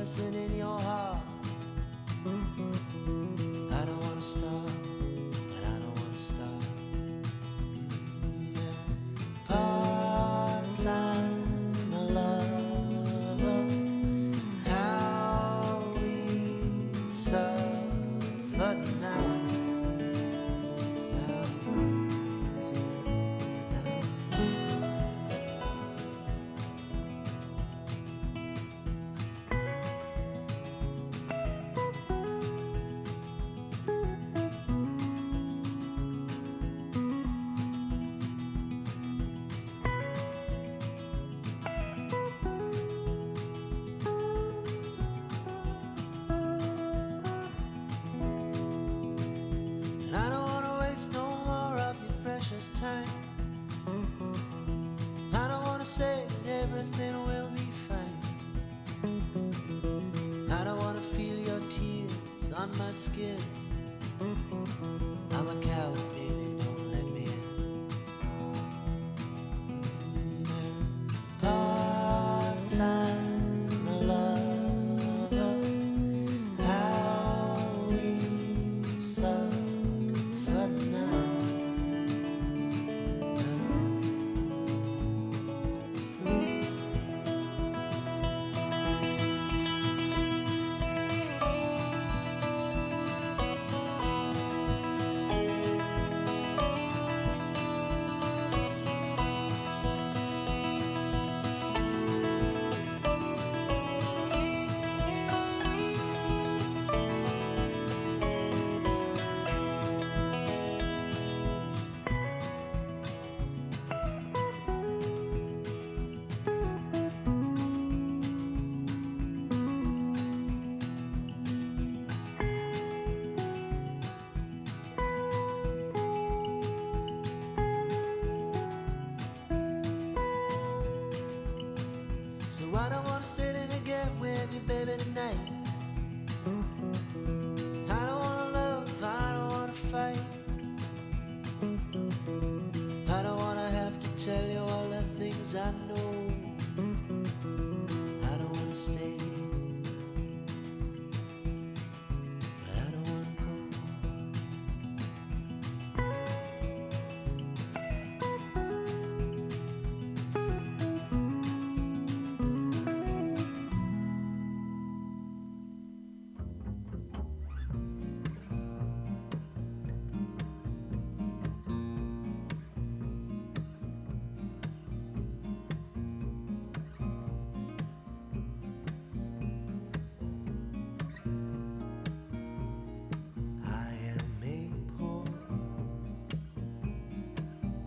person in your heart. I don't wanna stop, and I don't wanna stop. Part-time love, how we suffer now. I don't wanna waste no more of your precious time. I don't wanna say that everything will be fine. I don't wanna feel your tears on my skin. I'm a coward, baby, don't let me in. Part-time love, how we suffer now. So I don't wanna sit in and get with you, baby, tonight. I don't wanna love, I don't wanna fight. I don't wanna have to tell you all the things I know. I don't wanna stay, but I don't wanna go.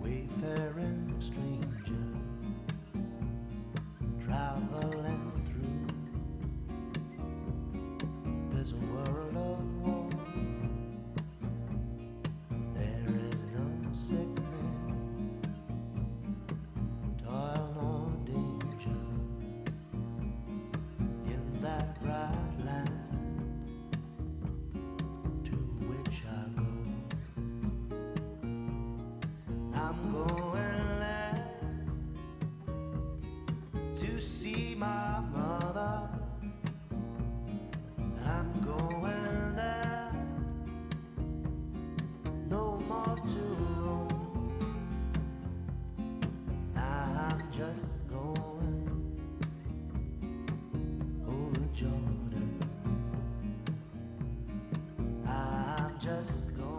Wayfaring stranger, traveling through this world of war. There is no sickness, toil nor danger in that bright land to which I go. I'm going there to see my mother. I'm going there, no more to roam. I'm just going over Jordan. I'm just going.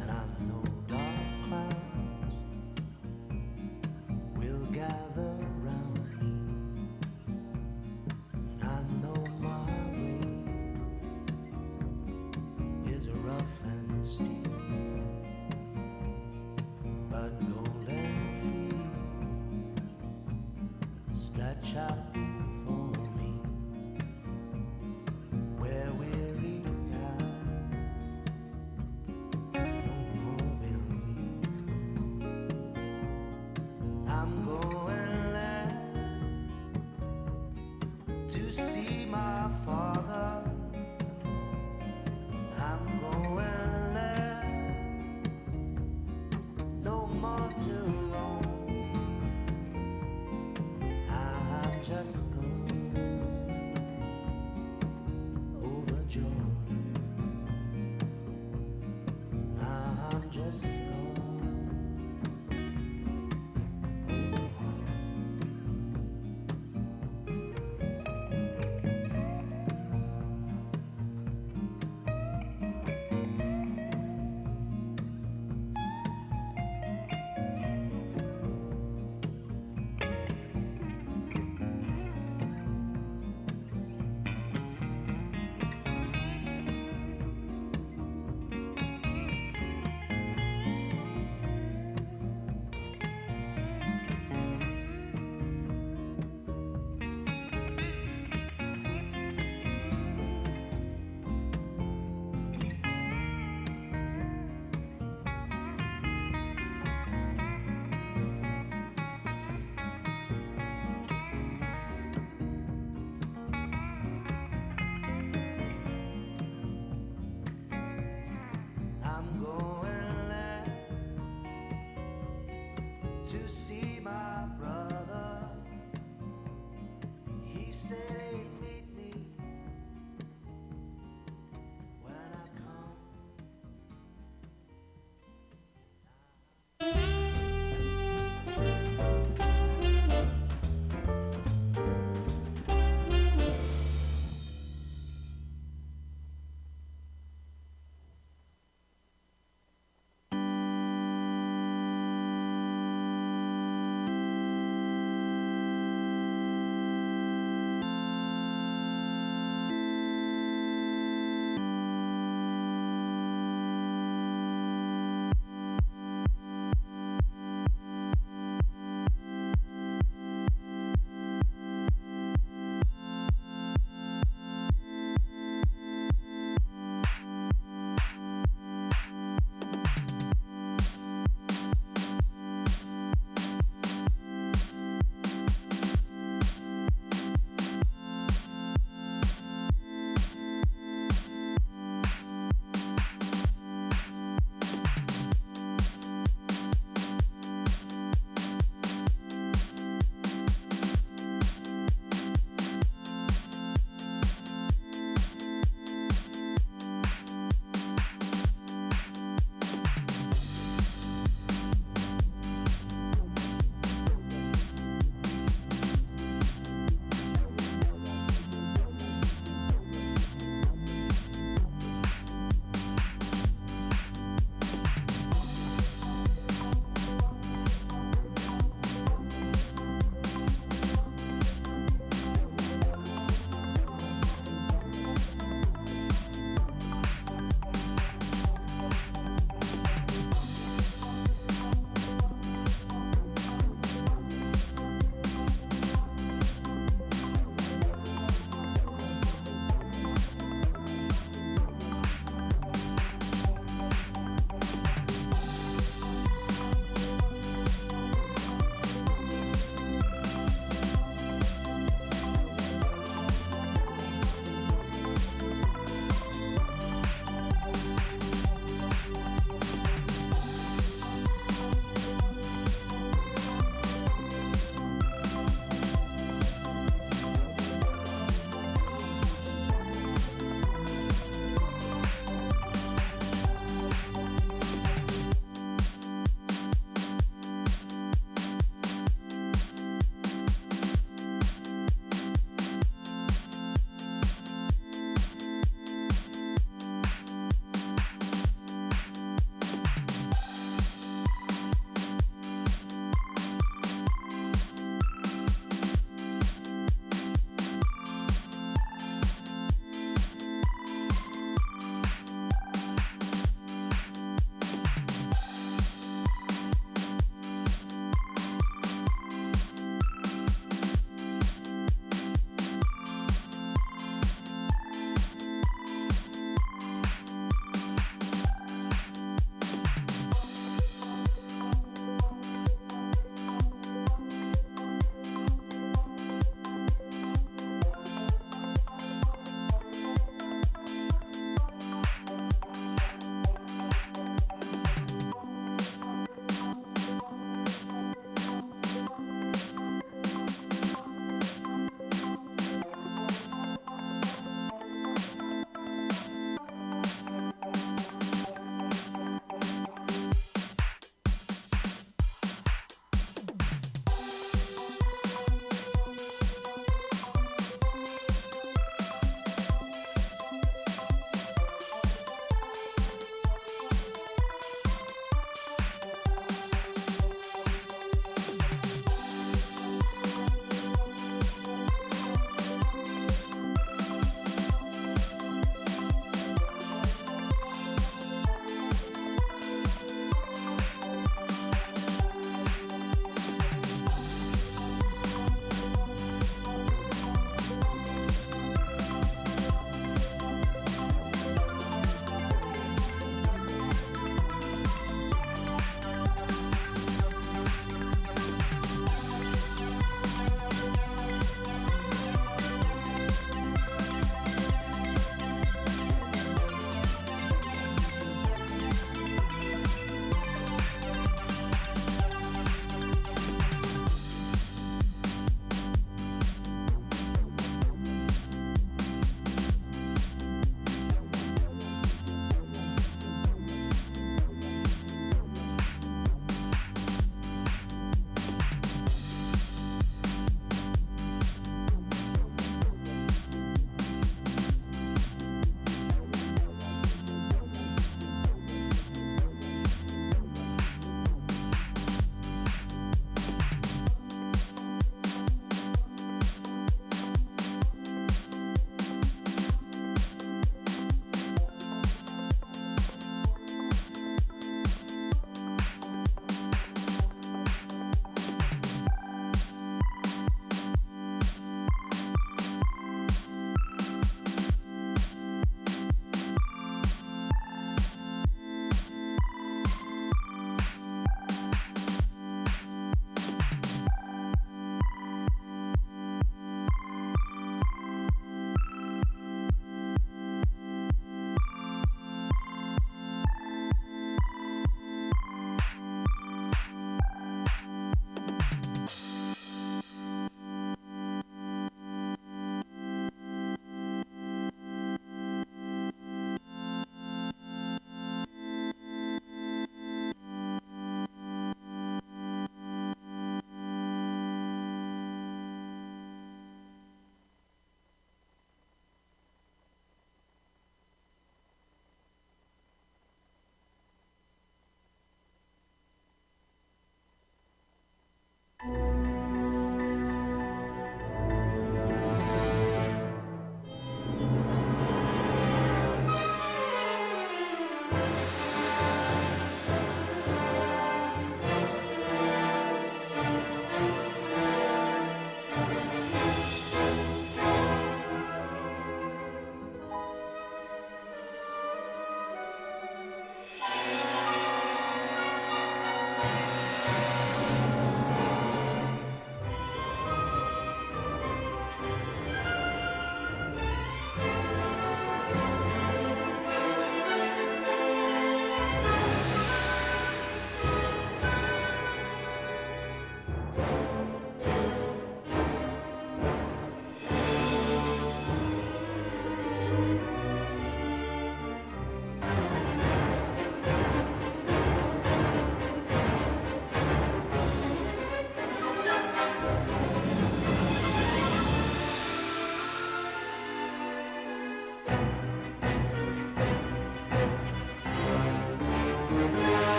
And I know dark clouds will gather round me. And I know my way is rough and steep.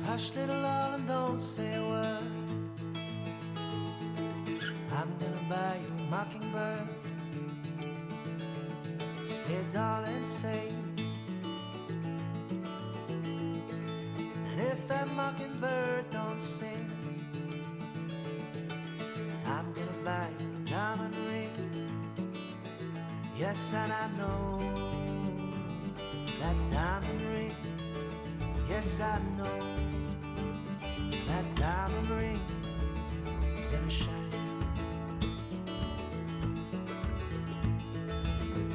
Hush, little darling, don't say a word. I'm gonna buy you a mockingbird. Say, darling, say. And if that mockingbird don't sing, I'm gonna buy you a diamond ring. Yes, and I know that diamond ring. Yes, I know that diamond ring is gonna shine.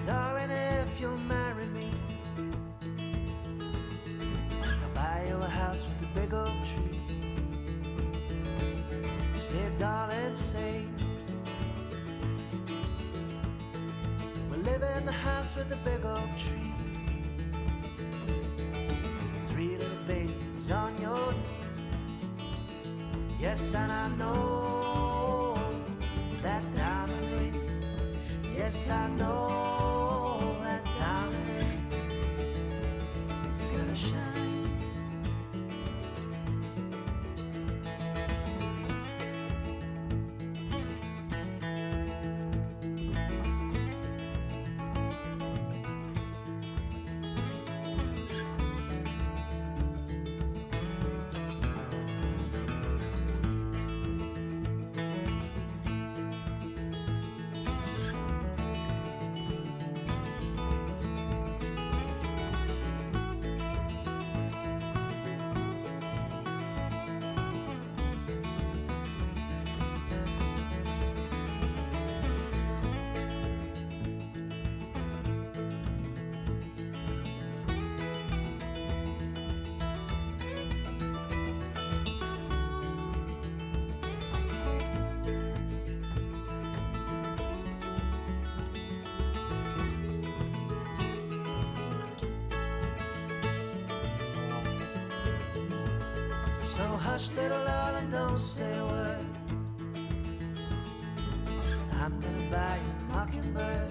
Darling, if you'll marry me, I'll buy you a house with a big oak tree. Say, darling, say, we'll live in the house with the big oak tree. 3 little babies on your knee. Yes, and I know that diamond ring. Yes, I know that diamond ring is gonna shine. So hush, little darling, don't say a word. I'm gonna buy you a mockingbird.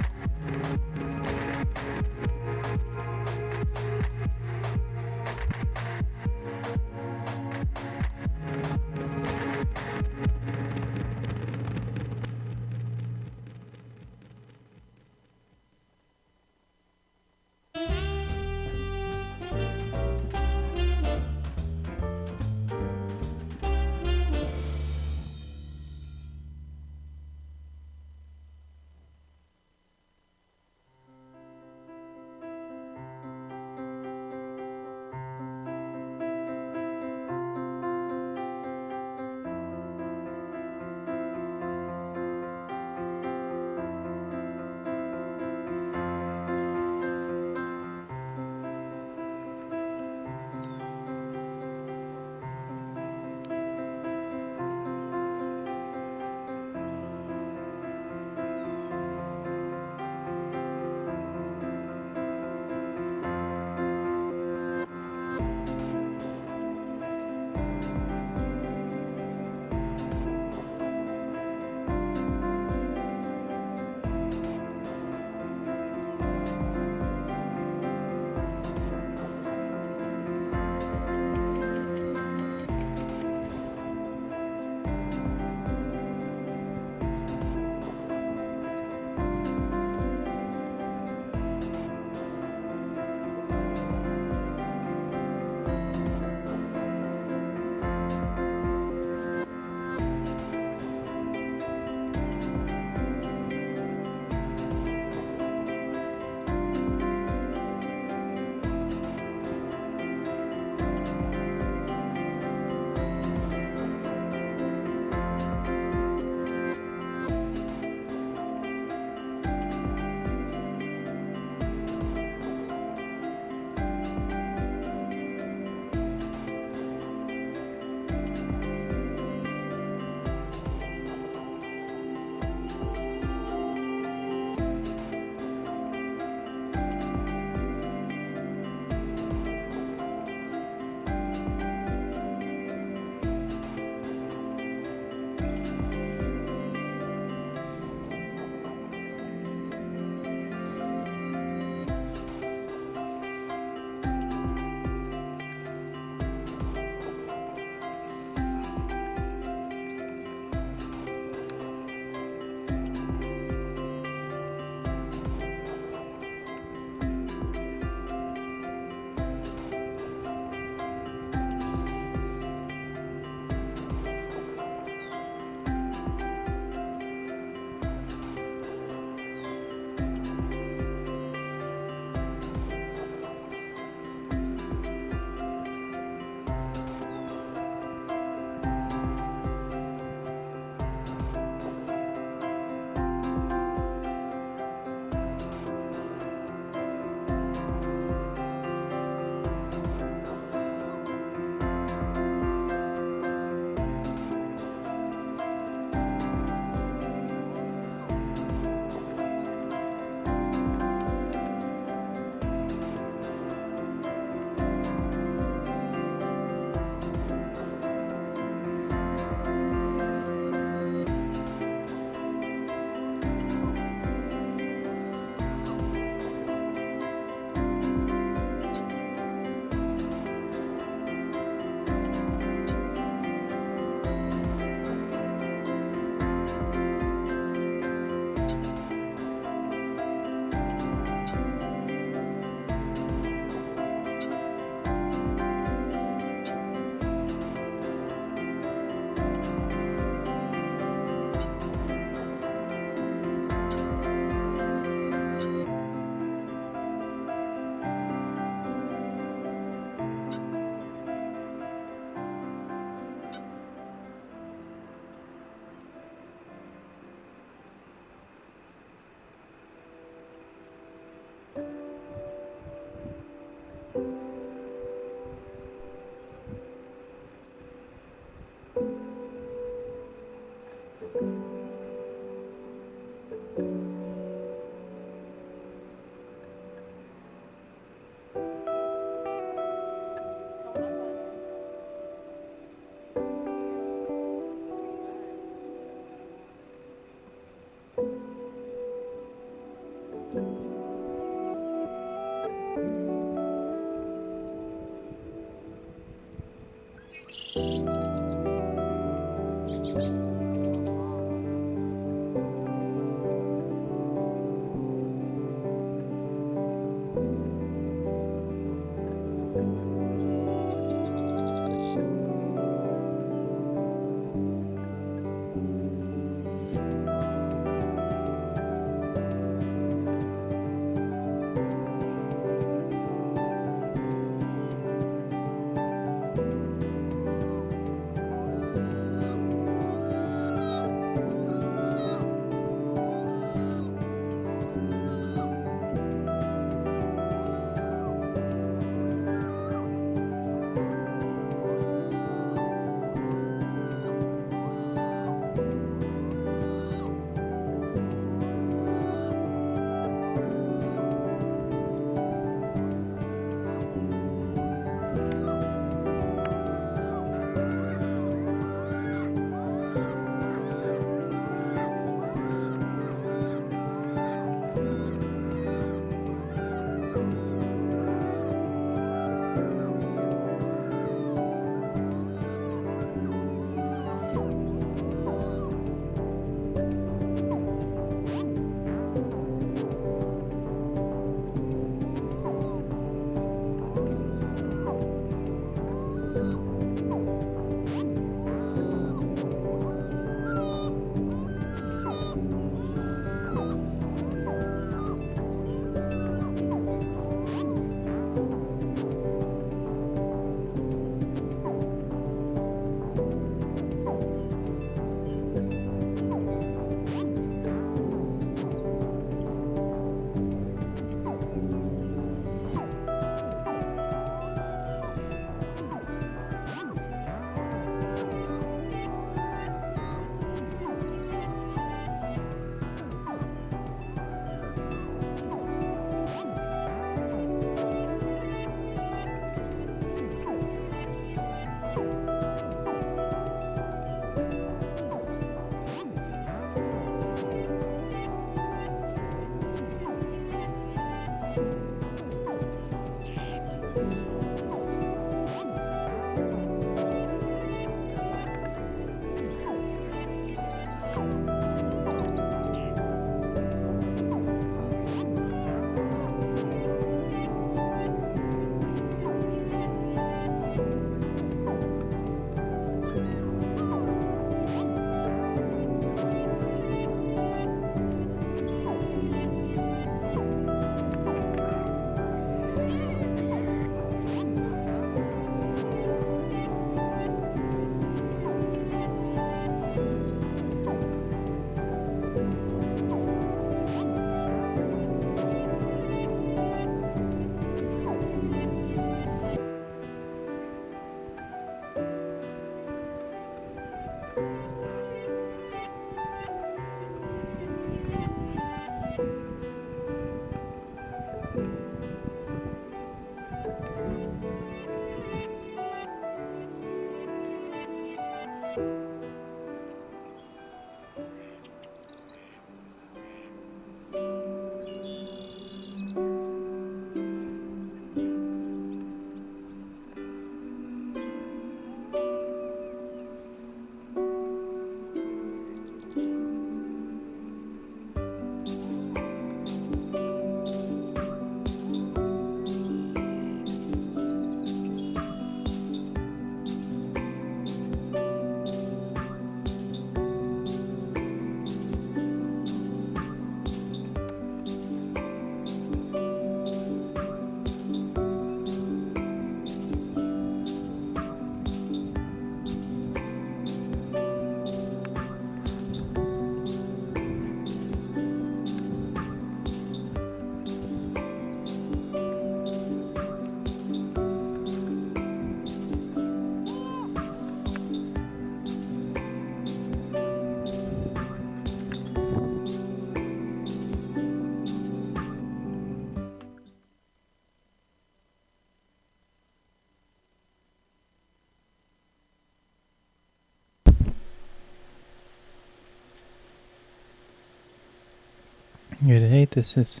Good day, this is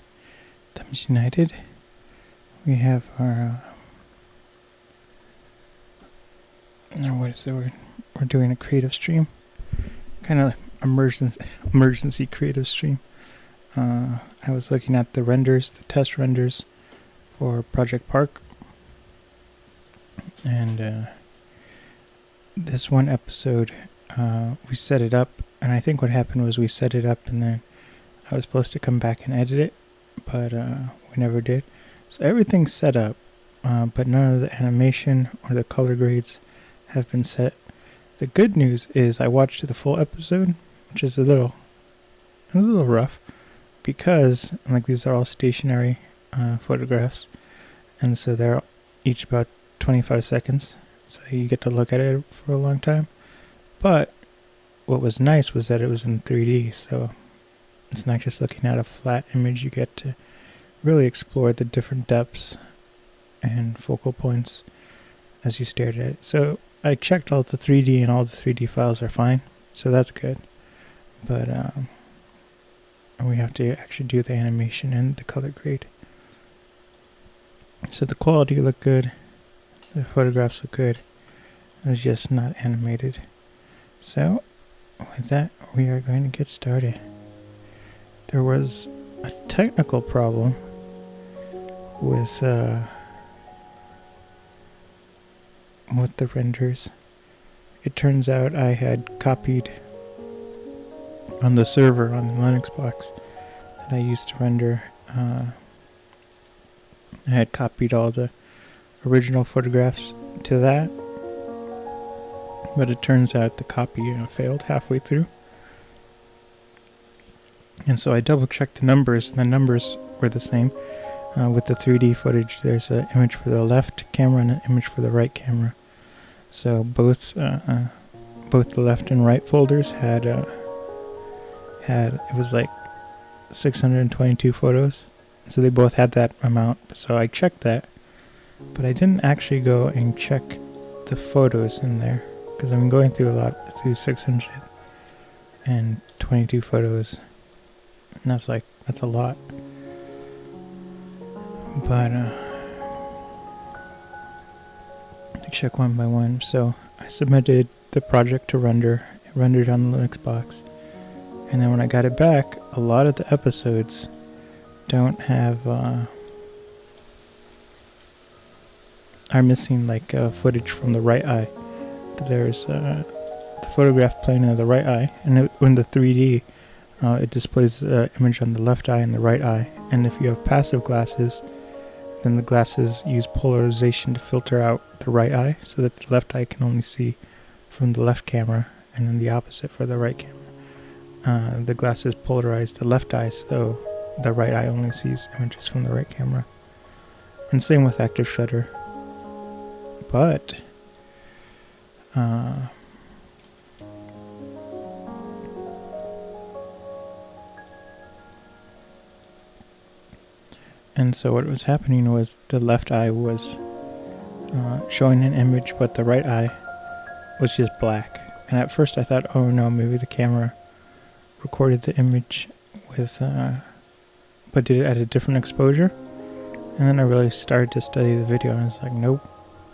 Thumbs United. We have our, what is the word? We're doing a creative stream. Kind of emergency creative stream. I was looking at the renders, the test renders for Project Park. And this one episode, we set it up. And I think what happened was we set it up and then I was supposed to come back and edit it, but we never did. So everything's set up, but none of the animation or the color grades have been set. The good news is I watched the full episode, which is a little rough, because like these are all stationary photographs, and so they're each about 25 seconds, so you get to look at it for a long time. But what was nice was that it was in 3D, so it's not just looking at a flat image. You get to really explore the different depths and focal points as you stared at it. So I checked all the 3D and all the 3D files are fine, so that's good. But we have to actually do the animation and the color grade. So the quality looked good, the photographs look good, it's just not animated. So with that, we are going to get started. There was a technical problem with the renders. It turns out I had copied on the server on the Linux box that I used to render. I had copied all the original photographs to that, but it turns out the copy failed halfway through. And so I double checked the numbers, and the numbers were the same. With the 3D footage, there's an image for the left camera and an image for the right camera. So both the left and right folders had it was like 622 photos. So they both had that amount. So I checked that, but I didn't actually go and check the photos in there, because I'm going through 622 photos. And that's a lot. But I check one by one. So I submitted the project to render. It rendered on the Linux box. And then when I got it back, a lot of the episodes don't have are missing footage from the right eye. There's the photograph playing in the right eye, and in the 3D it displays the image on the left eye and the right eye. And if you have passive glasses, then the glasses use polarization to filter out the right eye, so that the left eye can only see from the left camera, and then the opposite for the right camera. The glasses polarize the left eye, so the right eye only sees images from the right camera. And same with active shutter. But and so what was happening was the left eye was showing an image, but the right eye was just black. And at first I thought, oh no, maybe the camera recorded the image with, but did it at a different exposure. And then I really started to study the video, and I was like, nope,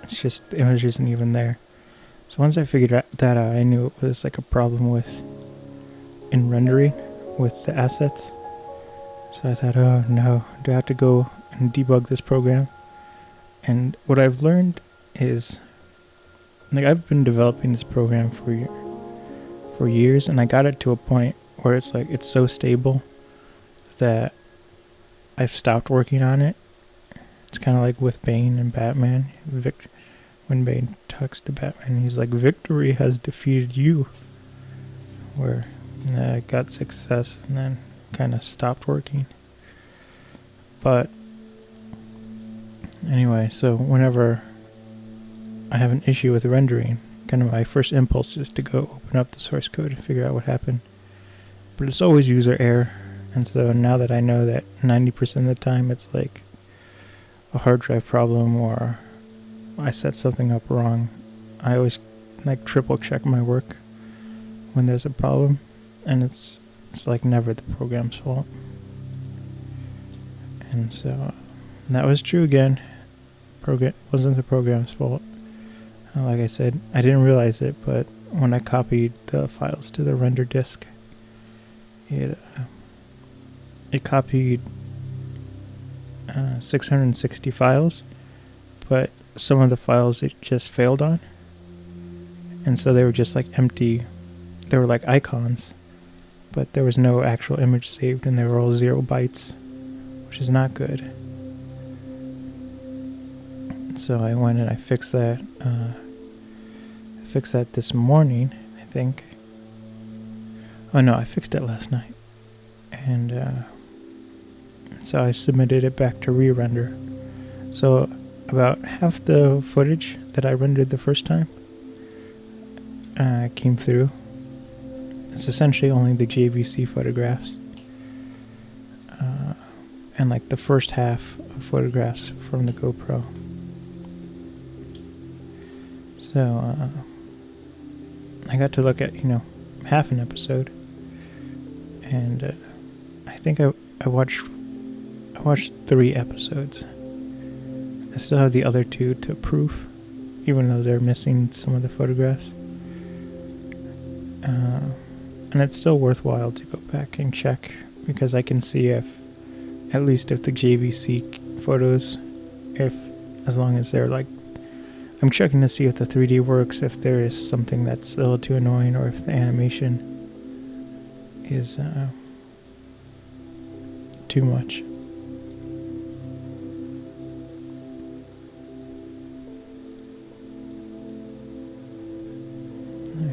it's just the image isn't even there. So once I figured that out, I knew it was like a problem in rendering with the assets. So I thought, oh no, do I have to go and debug this program? And what I've learned is, I've been developing this program for years, and I got it to a point where it's so stable that I've stopped working on it. It's kind of like with Bane and Batman. When Bane talks to Batman, he's like, victory has defeated you. Where I got success and then kind of stopped working. But anyway, so whenever I have an issue with rendering, kind of my first impulse is to go open up the source code and figure out what happened. But it's always user error. And so now that I know that 90% of the time it's like a hard drive problem, or I set something up wrong, I always triple check my work when there's a problem, and it's never the program's fault. And so that was true again. Wasn't the program's fault. Like I said, I didn't realize it, but when I copied the files to the render disk, it copied 660 files, but some of the files it just failed on, and so they were just like empty. They were like icons, but there was no actual image saved, and they were all 0 bytes, which is not good. So I went and I fixed that. This morning, I think. Oh no, I fixed it last night, and so I submitted it back to re-render. So about half the footage that I rendered the first time came through. It's essentially only the JVC photographs, and like the first half of photographs from the GoPro. So I got to look at, half an episode, and I think I watched 3 episodes. I still have the other 2 to proof, even though they're missing some of the photographs. And it's still worthwhile to go back and check, because I can see if the JVC photos, as long as they're like, I'm checking to see if the 3D works, if there is something that's a little too annoying, or if the animation is too much.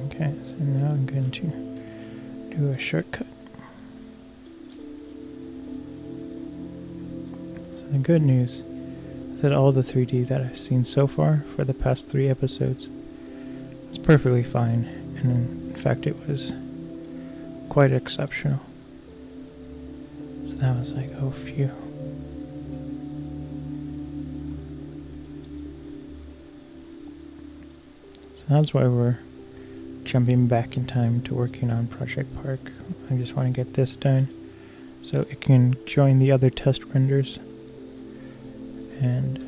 Okay, so now I'm going to do a shortcut. So the good news is that all the 3D that I've seen so far for the past 3 episodes was perfectly fine, and in fact it was quite exceptional. So that was like, oh phew. So that's why we're jumping back in time to working on Project Park. I just want to get this done so it can join the other test renders, and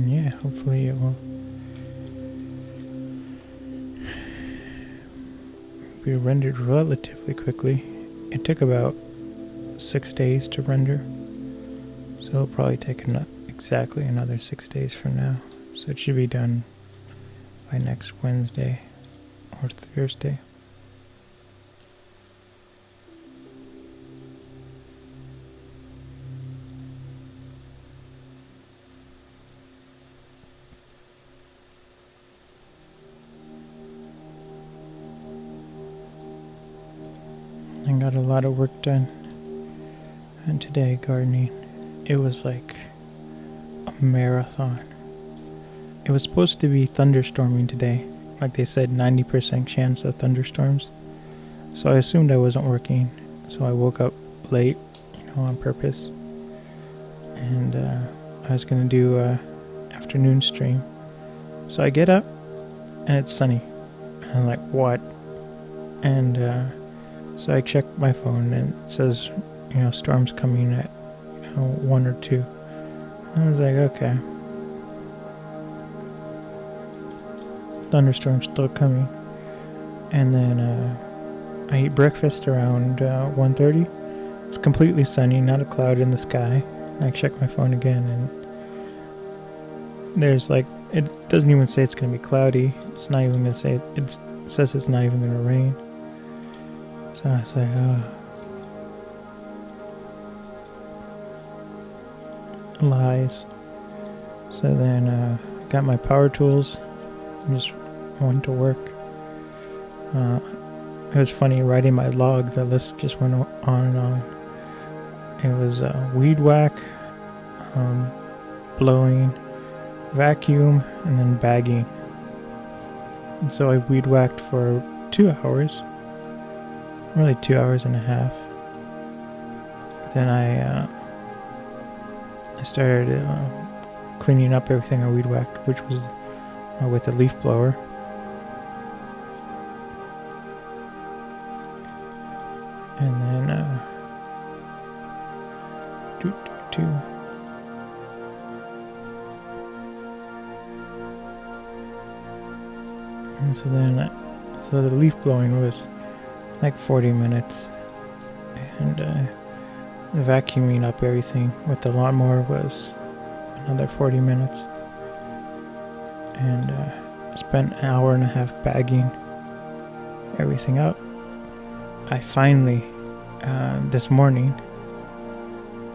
yeah, hopefully it will be rendered relatively quickly. It took about 6 days to render, so it'll probably take exactly another 6 days from now. So it should be done by next Wednesday or Thursday. I got a lot of work done. And today, gardening, it was like a marathon. It was supposed to be thunderstorming today. Like they said, 90% chance of thunderstorms. So I assumed I wasn't working. So I woke up late, on purpose. And I was going to do a afternoon stream. So I get up, and it's sunny. And I'm like, what? And so I check my phone, and it says, storms coming at 1 or 2. I was like, okay. Thunderstorm's still coming. And then I eat breakfast around 1:30. It's completely sunny, not a cloud in the sky. And I check my phone again, and there's like, it doesn't even say it's going to be cloudy. It's not even going to say, it says it's not even going to rain. So I was like, lies. So then I got my power tools and just went to work. It was funny writing my log. The list just went on and on. It was weed whack, blowing, vacuum, and then bagging. And so I weed whacked for 2 hours. Really 2 hours and a half. Then I started cleaning up everything I weed whacked, which was with a leaf blower. And so then, so the leaf blowing was like 40 minutes, and the vacuuming up everything with the lawnmower was another 40 minutes, and spent an hour and a half bagging everything up. I finally, this morning,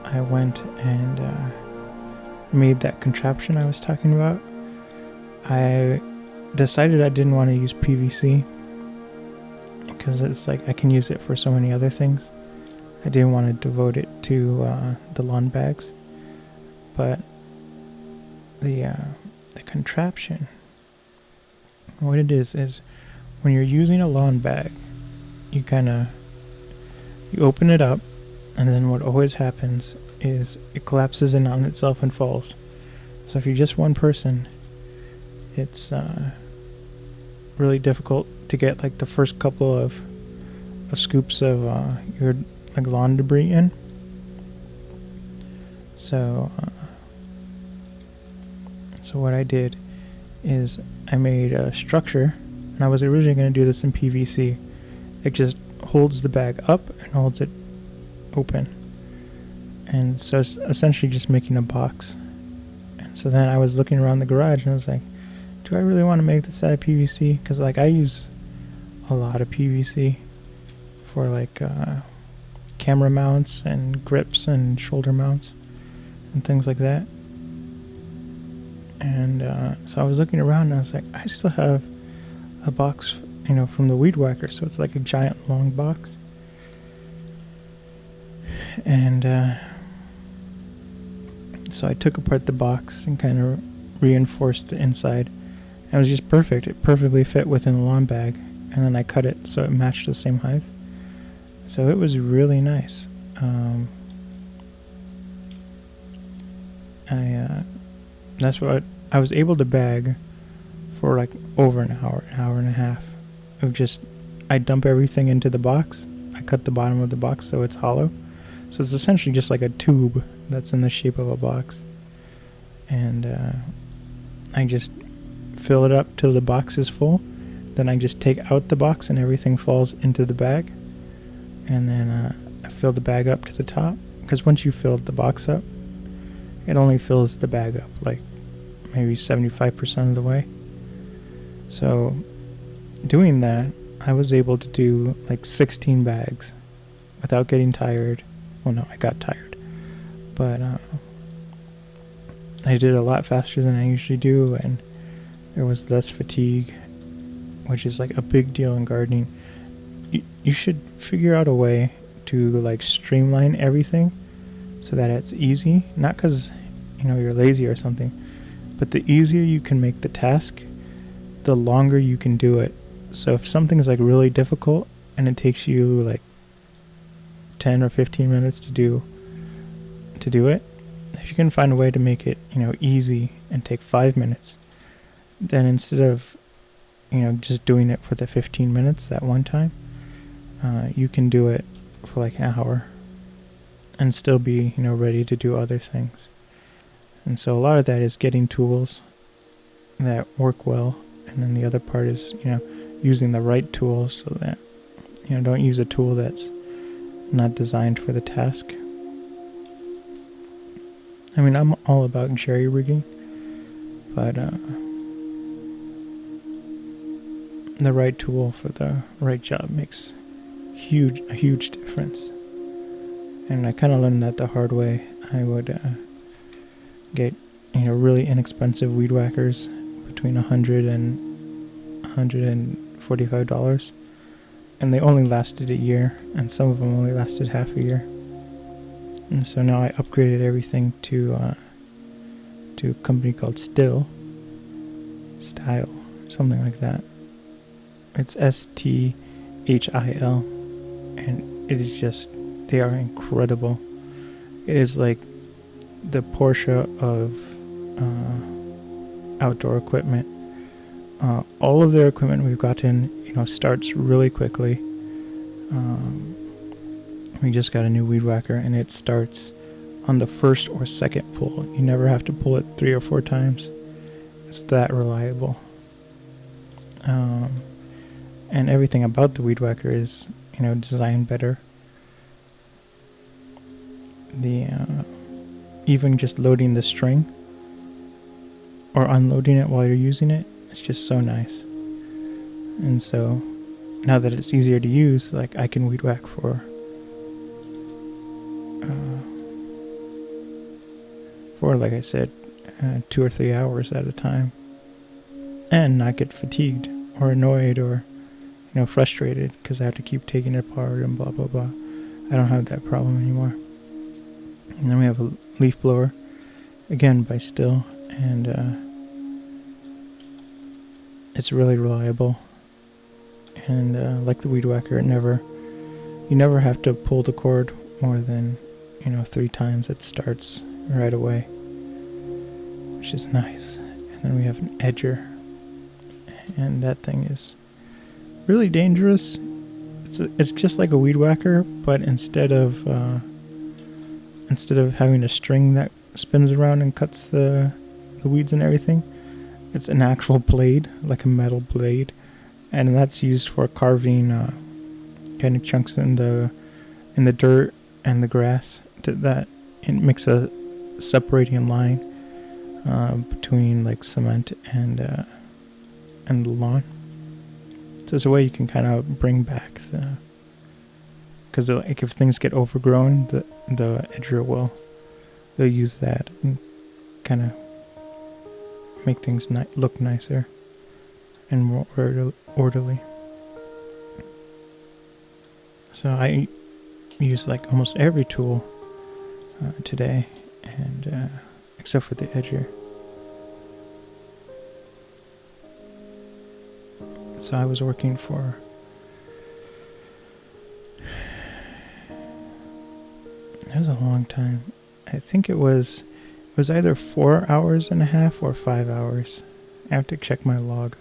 I went and made that contraption I was talking about. I decided I didn't want to use PVC because it's like I can use it for so many other things. I didn't want to devote it to the lawn bags, but the contraption, what it is when you're using a lawn bag, you open it up, and then what always happens is it collapses in on itself and falls. So if you're just one person, it's really difficult to get like the first couple of scoops of your like lawn debris in. So what I did is I made a structure, and I was originally going to do this in PVC. It just holds the bag up and holds it open, and so it's essentially just making a box. And so then I was looking around the garage and I was like, do I really want to make this out of PVC? Because like I use a lot of PVC for like camera mounts and grips and shoulder mounts and things like that. And so I was looking around and I was like, I still have a box, from the weed whacker, so it's like a giant long box. And so I took apart the box and kind of reinforced the inside. And it was just perfect. It perfectly fit within the lawn bag. And then I cut it so it matched the same height. So it was really nice. That's what I was able to bag for like over an hour and a half of just, I dump everything into the box. I cut the bottom of the box so it's hollow. So it's essentially just like a tube that's in the shape of a box. And I just fill it up till the box is full. Then I just take out the box and everything falls into the bag. And then I fill the bag up to the top. Because once you fill the box up, it only fills the bag up like maybe 75% of the way. So doing that, I was able to do like 16 bags without getting tired. Well, no, I got tired, but I did a lot faster than I usually do, and there was less fatigue, which is like a big deal in gardening. You should figure out a way to like streamline everything so that it's easy, not because you're lazy or something, but the easier you can make the task, the longer you can do it. So if something's like really difficult and it takes you like 10 or 15 minutes to do it, if you can find a way to make it easy and take 5 minutes, then instead of just doing it for the 15 minutes that one time, you can do it for like an hour and still be ready to do other things. And so a lot of that is getting tools that work well, and then the other part is using the right tools so that don't use a tool that's not designed for the task. I mean, I'm all about jerry rigging, but the right tool for the right job makes a huge difference. And I kind of learned that the hard way. I would get really inexpensive weed whackers between $100 and $145, and they only lasted a year, and some of them only lasted half a year. And so now I upgraded everything to a company called Style, something like that. It's STHIL, and it is just, they are incredible. It is like the Porsche of outdoor equipment. All of their equipment we've gotten, starts really quickly. We just got a new weed whacker, and it starts on the first or second pull. You never have to pull it 3 or 4 times. It's that reliable. And everything about the Weed Whacker is, designed better. Even just loading the string or unloading it while you're using it, it's just so nice. And so now that it's easier to use, like I can weed whack for like I said, 2 or 3 hours at a time, and not get fatigued or annoyed or frustrated because I have to keep taking it apart and blah blah blah. I don't have that problem anymore. And then we have a leaf blower, again by Still, and it's really reliable. And like the Weed Whacker, you never have to pull the cord more than 3 times. It starts right away, which is nice. And then we have an edger, and that thing is really dangerous. It's just like a Weed Whacker, but instead of having a string that spins around and cuts the weeds and everything, it's an actual blade, like a metal blade, and that's used for carving kind of chunks in the dirt and the grass. That it makes a separating line between like cement and the lawn. So it's a way you can kind of bring back because like if things get overgrown, the edger they'll use that and kind of make things look nicer and more orderly. So I use like almost every tool today, and except for the edger. So I was working for it was a long time. I think it was either 4 hours and a half or 5 hours. I have to check my log.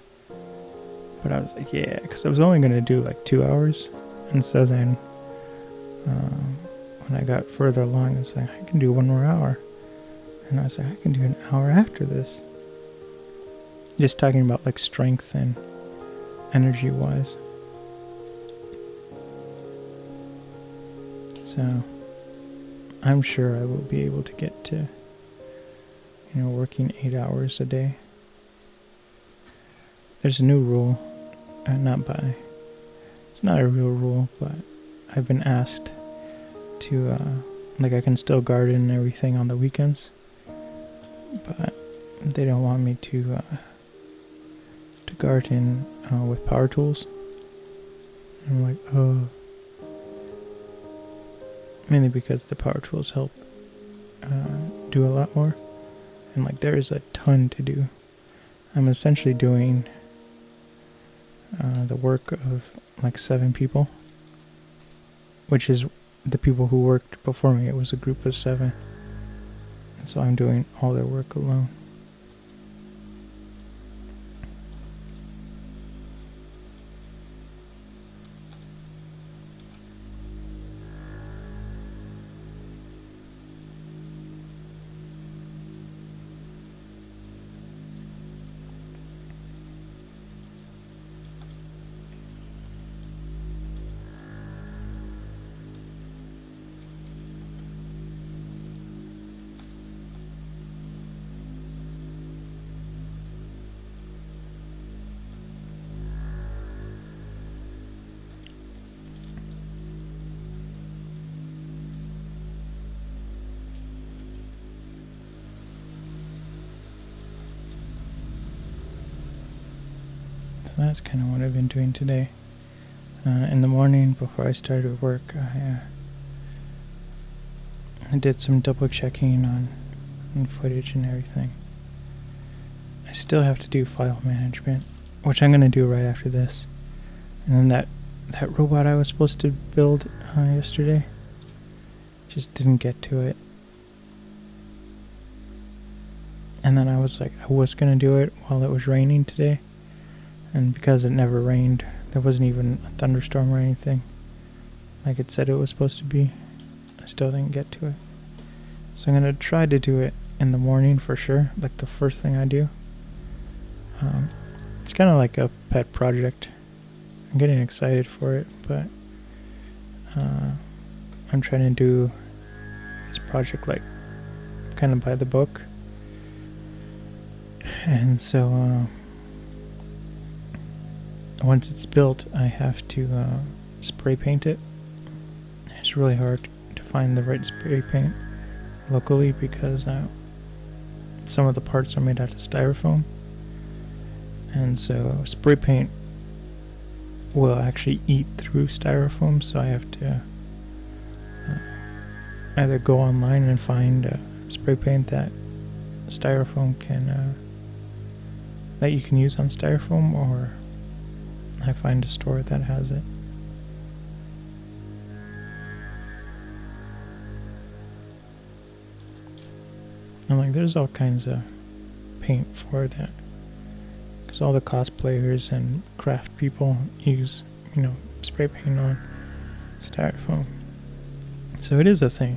But I was like, yeah, because I was only going to do like 2 hours. And so then when I got further along, I was like, I can do 1 more hour. And I was like, I can do an hour after this. Just talking about like strength and energy wise. So I'm sure I will be able to get to working 8 hours a day. There's a new rule, it's not a real rule, but I've been asked to I can still garden and everything on the weekends, but they don't want me to garden with power tools. I'm like, oh. Mainly because the power tools help do a lot more. And like there is a ton to do. I'm essentially doing the work of like 7 people. Which is the people who worked before me. It was a group of 7. And so I'm doing all their work alone. So that's kind of what I've been doing today. In the morning, before I started work, I did some double checking on footage and everything. I still have to do file management, which I'm going to do right after this. And then that robot I was supposed to build yesterday, just didn't get to it. And then I was like, I was going to do it while it was raining today. And because it never rained, there wasn't even a thunderstorm or anything like it said it was supposed to be, I still didn't get to it. So I'm going to try to do it in the morning for sure, like the first thing I do. It's kind of like a pet project. I'm getting excited for it, but I'm trying to do this project like kind of by the book. And so once it's built, I have to spray paint it. It's really hard to find the right spray paint locally because some of the parts are made out of styrofoam, and so spray paint will actually eat through styrofoam, so I have to either go online and find spray paint that styrofoam can that you can use on styrofoam, or I find a store that has it. And like, there's all kinds of paint for that, because all the cosplayers and craft people use, spray paint on styrofoam. So it is a thing.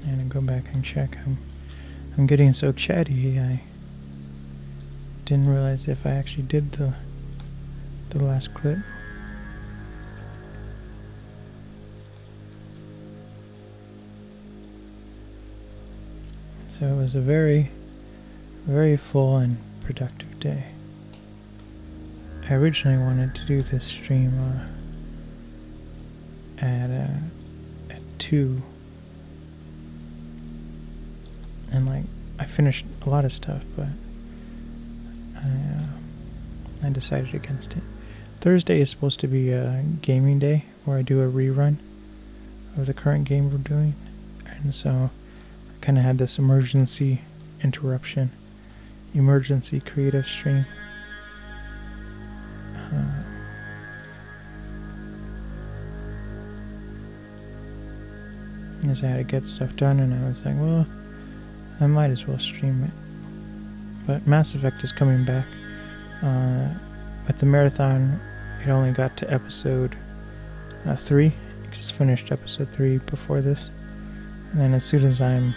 And I go back and check. I'm getting so chatty, I didn't realize if I actually did the last clip. So it was a very, very full and productive day. I originally wanted to do this stream at 2. And like, I finished a lot of stuff, but I decided against it. Thursday is supposed to be a gaming day where I do a rerun of the current game we're doing, and so I kind of had this emergency creative stream. Because I had to get stuff done, and I was like, well, I might as well stream it. But Mass Effect is coming back. With the marathon, it only got to episode 3. I just finished episode 3 before this. And then as soon as I'm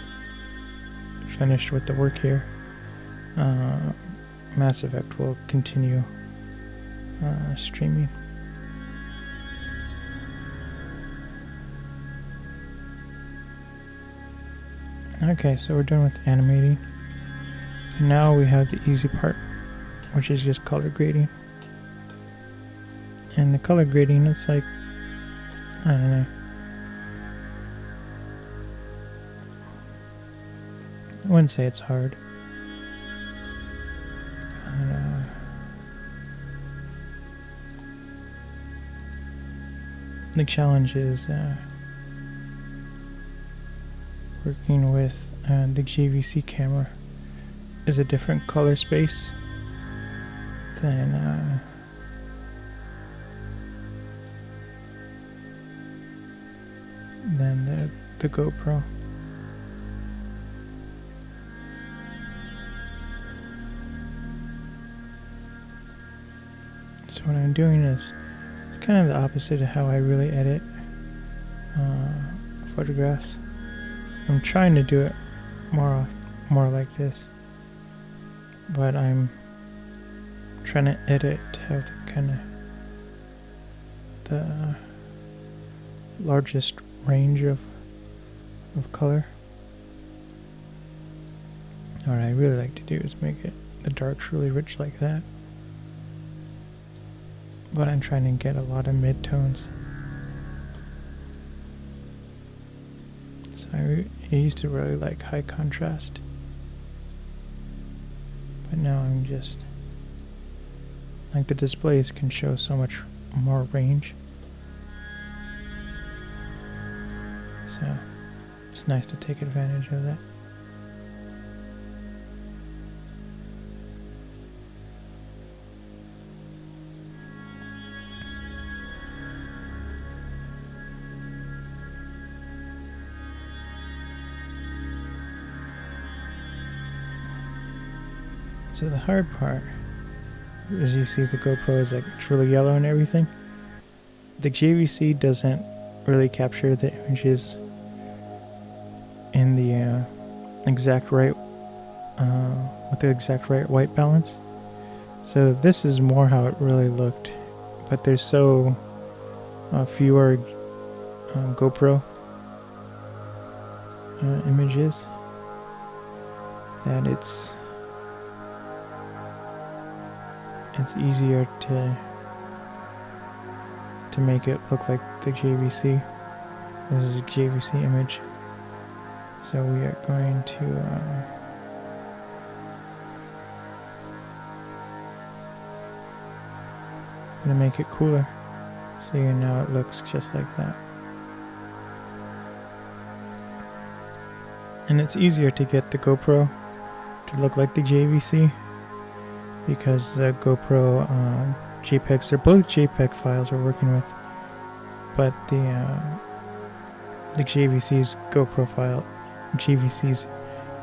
finished with the work here, Mass Effect will continue streaming. Okay, so we're done with animating. And now we have the easy part, which is just color grading. And the color grading is like, I don't know. I wouldn't say it's hard. But, the challenge is working with the JVC camera is a different color space than the GoPro. So what I'm doing is kind of the opposite of how I really edit photographs. I'm trying to do it more like this, but I'm trying to edit to have the largest range of color. What I really like to do is make the darks really rich like that, but I'm trying to get a lot of mid-tones. So I used to really like high contrast, but now I'm just like, the displays can show so much more range, so it's nice to take advantage of that. So the hard part is you see the GoPro is like truly yellow and everything. The JVC doesn't really capture the images in the exact right with the exact right white balance. So this is more how it really looked, but there's so fewer GoPro images that it's easier to make it look like the JVC. This is a JVC image, so we are going to make it cooler. So now it looks just like that. And it's easier to get the GoPro to look like the JVC because the GoPro JPEGs, they're both JPEG files we're working with, but the JVC's GoPro file, JVC's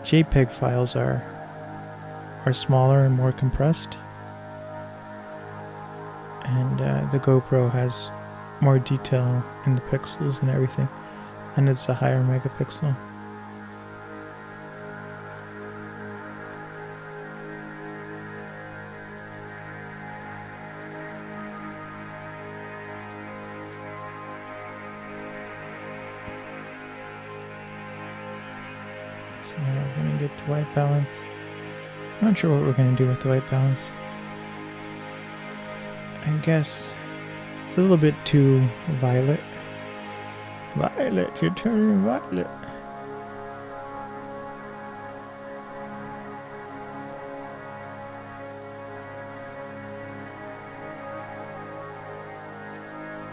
JPEG files are smaller and more compressed, and the GoPro has more detail in the pixels and everything, and it's a higher megapixel. So now we're going to get the white balance. I'm not sure what we're going to do with the white balance. I guess it's a little bit too violet. Violet, you're turning violet.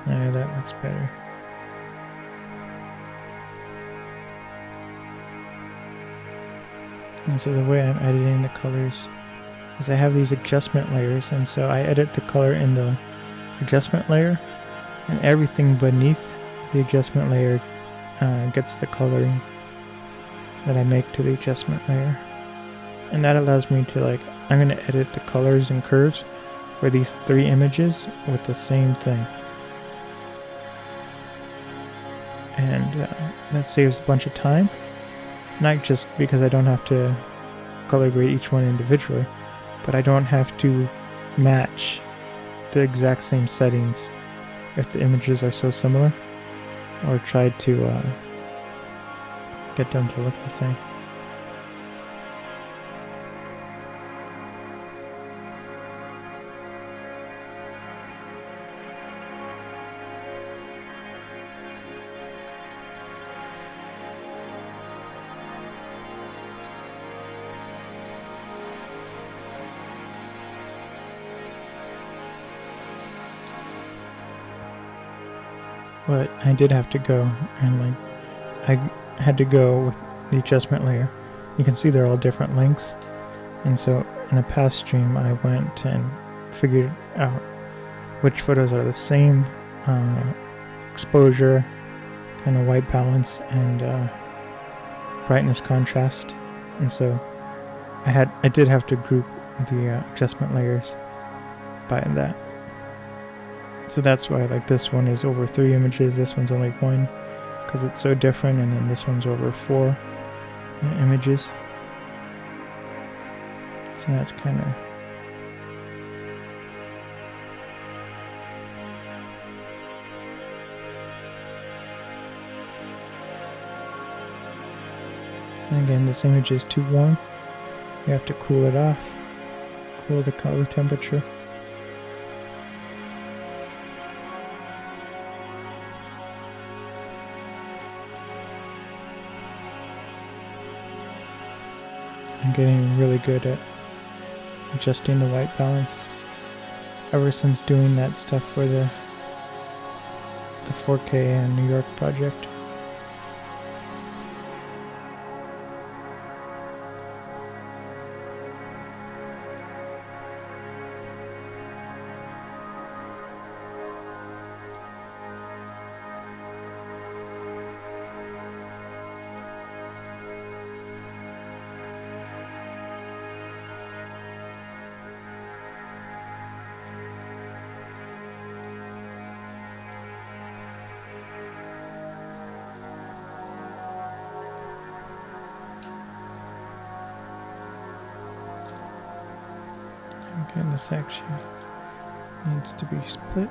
There, that looks better. And so the way I'm editing the colors is I have these adjustment layers, and so I edit the color in the adjustment layer, and everything beneath the adjustment layer gets the coloring that I make to the adjustment layer. And that allows me to, like, I'm going to edit the colors and curves for these 3 images with the same thing. And that saves a bunch of time. Not just because I don't have to color grade each one individually, but I don't have to match the exact same settings if the images are so similar, or try to get them to look the same. But I did have to go, and like I had to go with the adjustment layer. You can see they're all different lengths, and so in a past stream I went and figured out which photos are the same exposure, kind of white balance, and brightness contrast. And so I did have to group the adjustment layers by that. So that's why, like, this one is over 3 images, this one's only 1, because it's so different, and then this one's over 4 images. So that's kind of... And again, this image is too warm. You have to cool it off, cool the color temperature. I'm getting really good at adjusting the white balance ever since doing that stuff for the 4K and New York project. Okay, this actually needs to be split.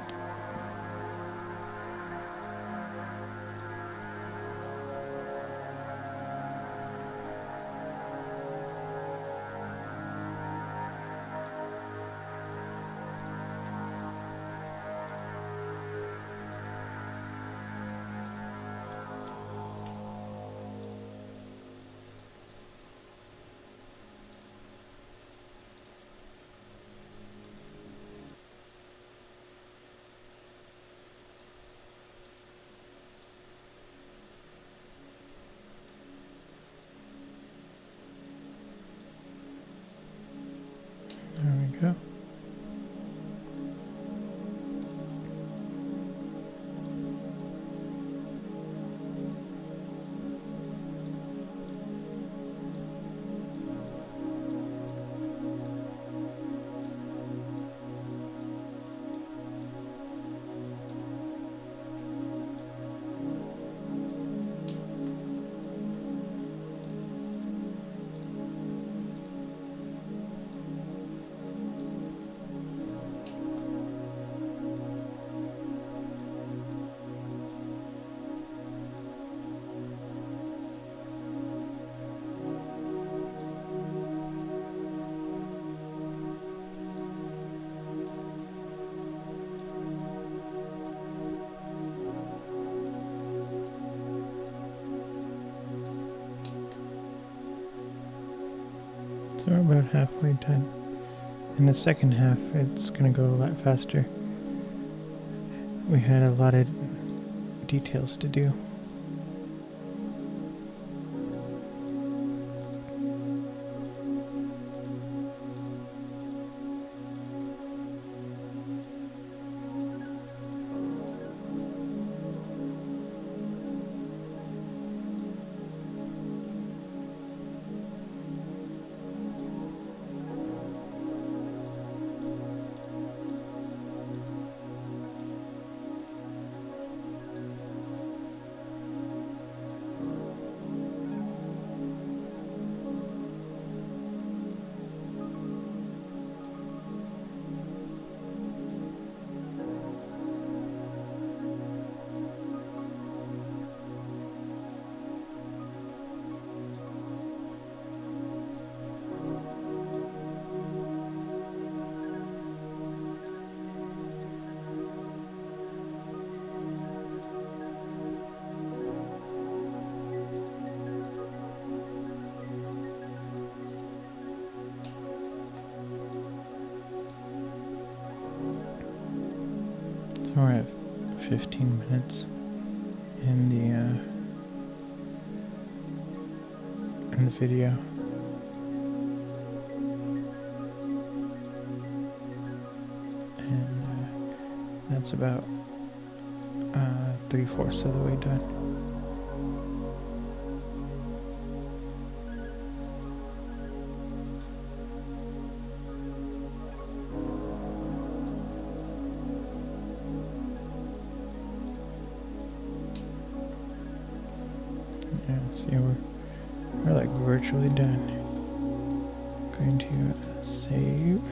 There we go. So we're about halfway done. In the second half, it's going to go a lot faster. We had a lot of details to do. So we're at 15 minutes in the video. And that's about 3/4 of the way done. Yeah, see, we're like virtually done. Going to save.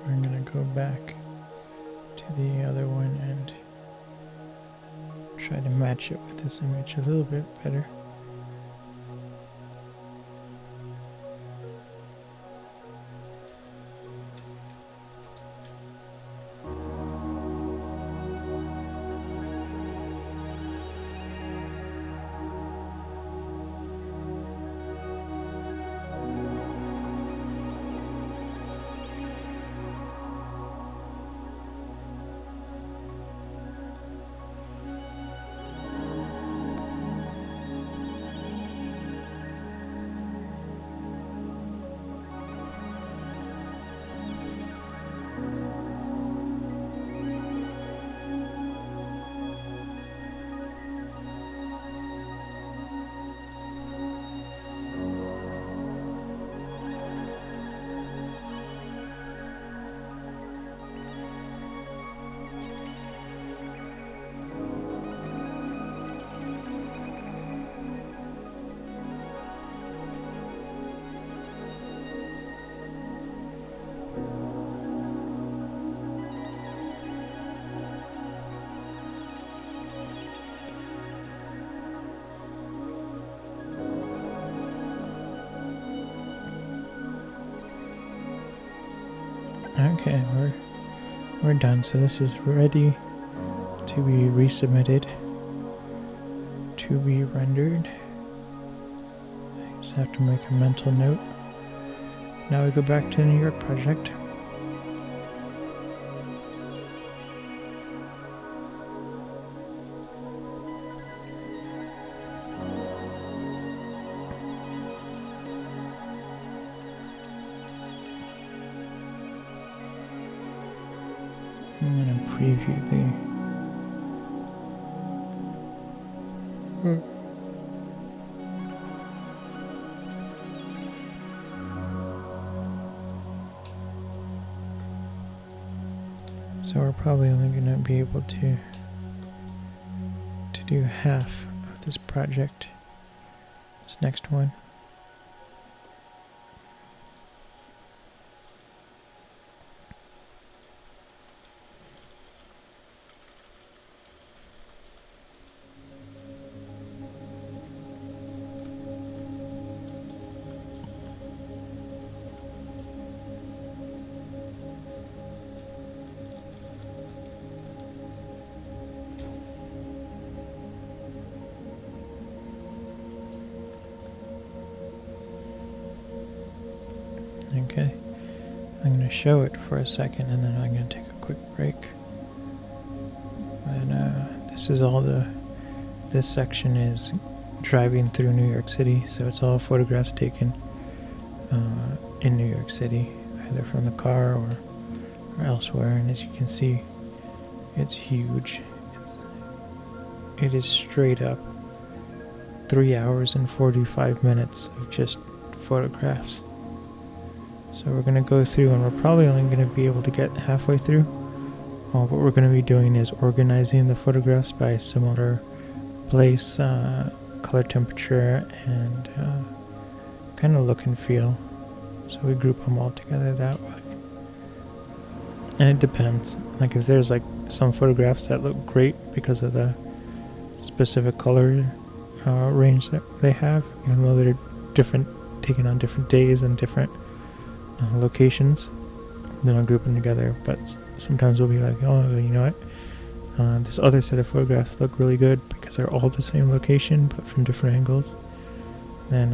I'm gonna go back to the other one and try to match it with this image a little bit better. Okay, we're done. So this is ready to be resubmitted, to be rendered. I just have to make a mental note. Now we go back to the New York project. I'm gonna preview the So we're probably only gonna be able to do half of this project. This next one. Okay, I'm going to show it for a second and then I'm going to take a quick break. And this is all this section is driving through New York City, so it's all photographs taken in New York City, either from the car or elsewhere. And as you can see, it's huge. It is straight up 3 hours and 45 minutes of just photographs. So we're going to go through, and we're probably only going to be able to get halfway through. What we're going to be doing is organizing the photographs by similar place, color temperature, and kind of look and feel. So we group them all together that way. And it depends. Like if there's like some photographs that look great because of the specific color range that they have, even though they're different, taken on different days and different locations, then I'll group them together. But sometimes we'll be like, oh, you know what, this other set of photographs look really good because they're all the same location but from different angles. Then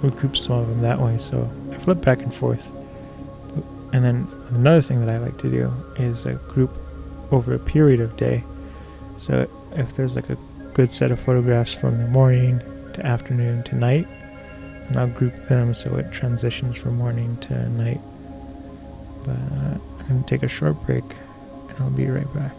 we'll group some of them that way. So I flip back and forth. And then another thing that I like to do is a group over a period of day. So if there's like a good set of photographs from the morning to afternoon to night, and I'll group them so it transitions from morning to night. But I'm going to take a short break and I'll be right back.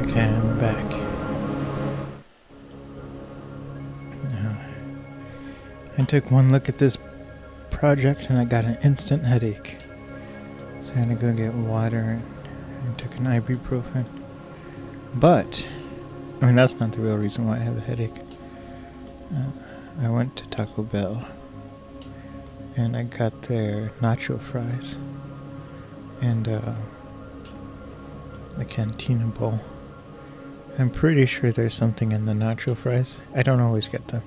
Okay, I'm back. Now, I took one look at this project and I got an instant headache. So I had to go get water and took an ibuprofen. But, I mean, that's not the real reason why I have the headache. I went to Taco Bell and I got their nacho fries and the cantina bowl. I'm pretty sure there's something in the nacho fries. I don't always get them,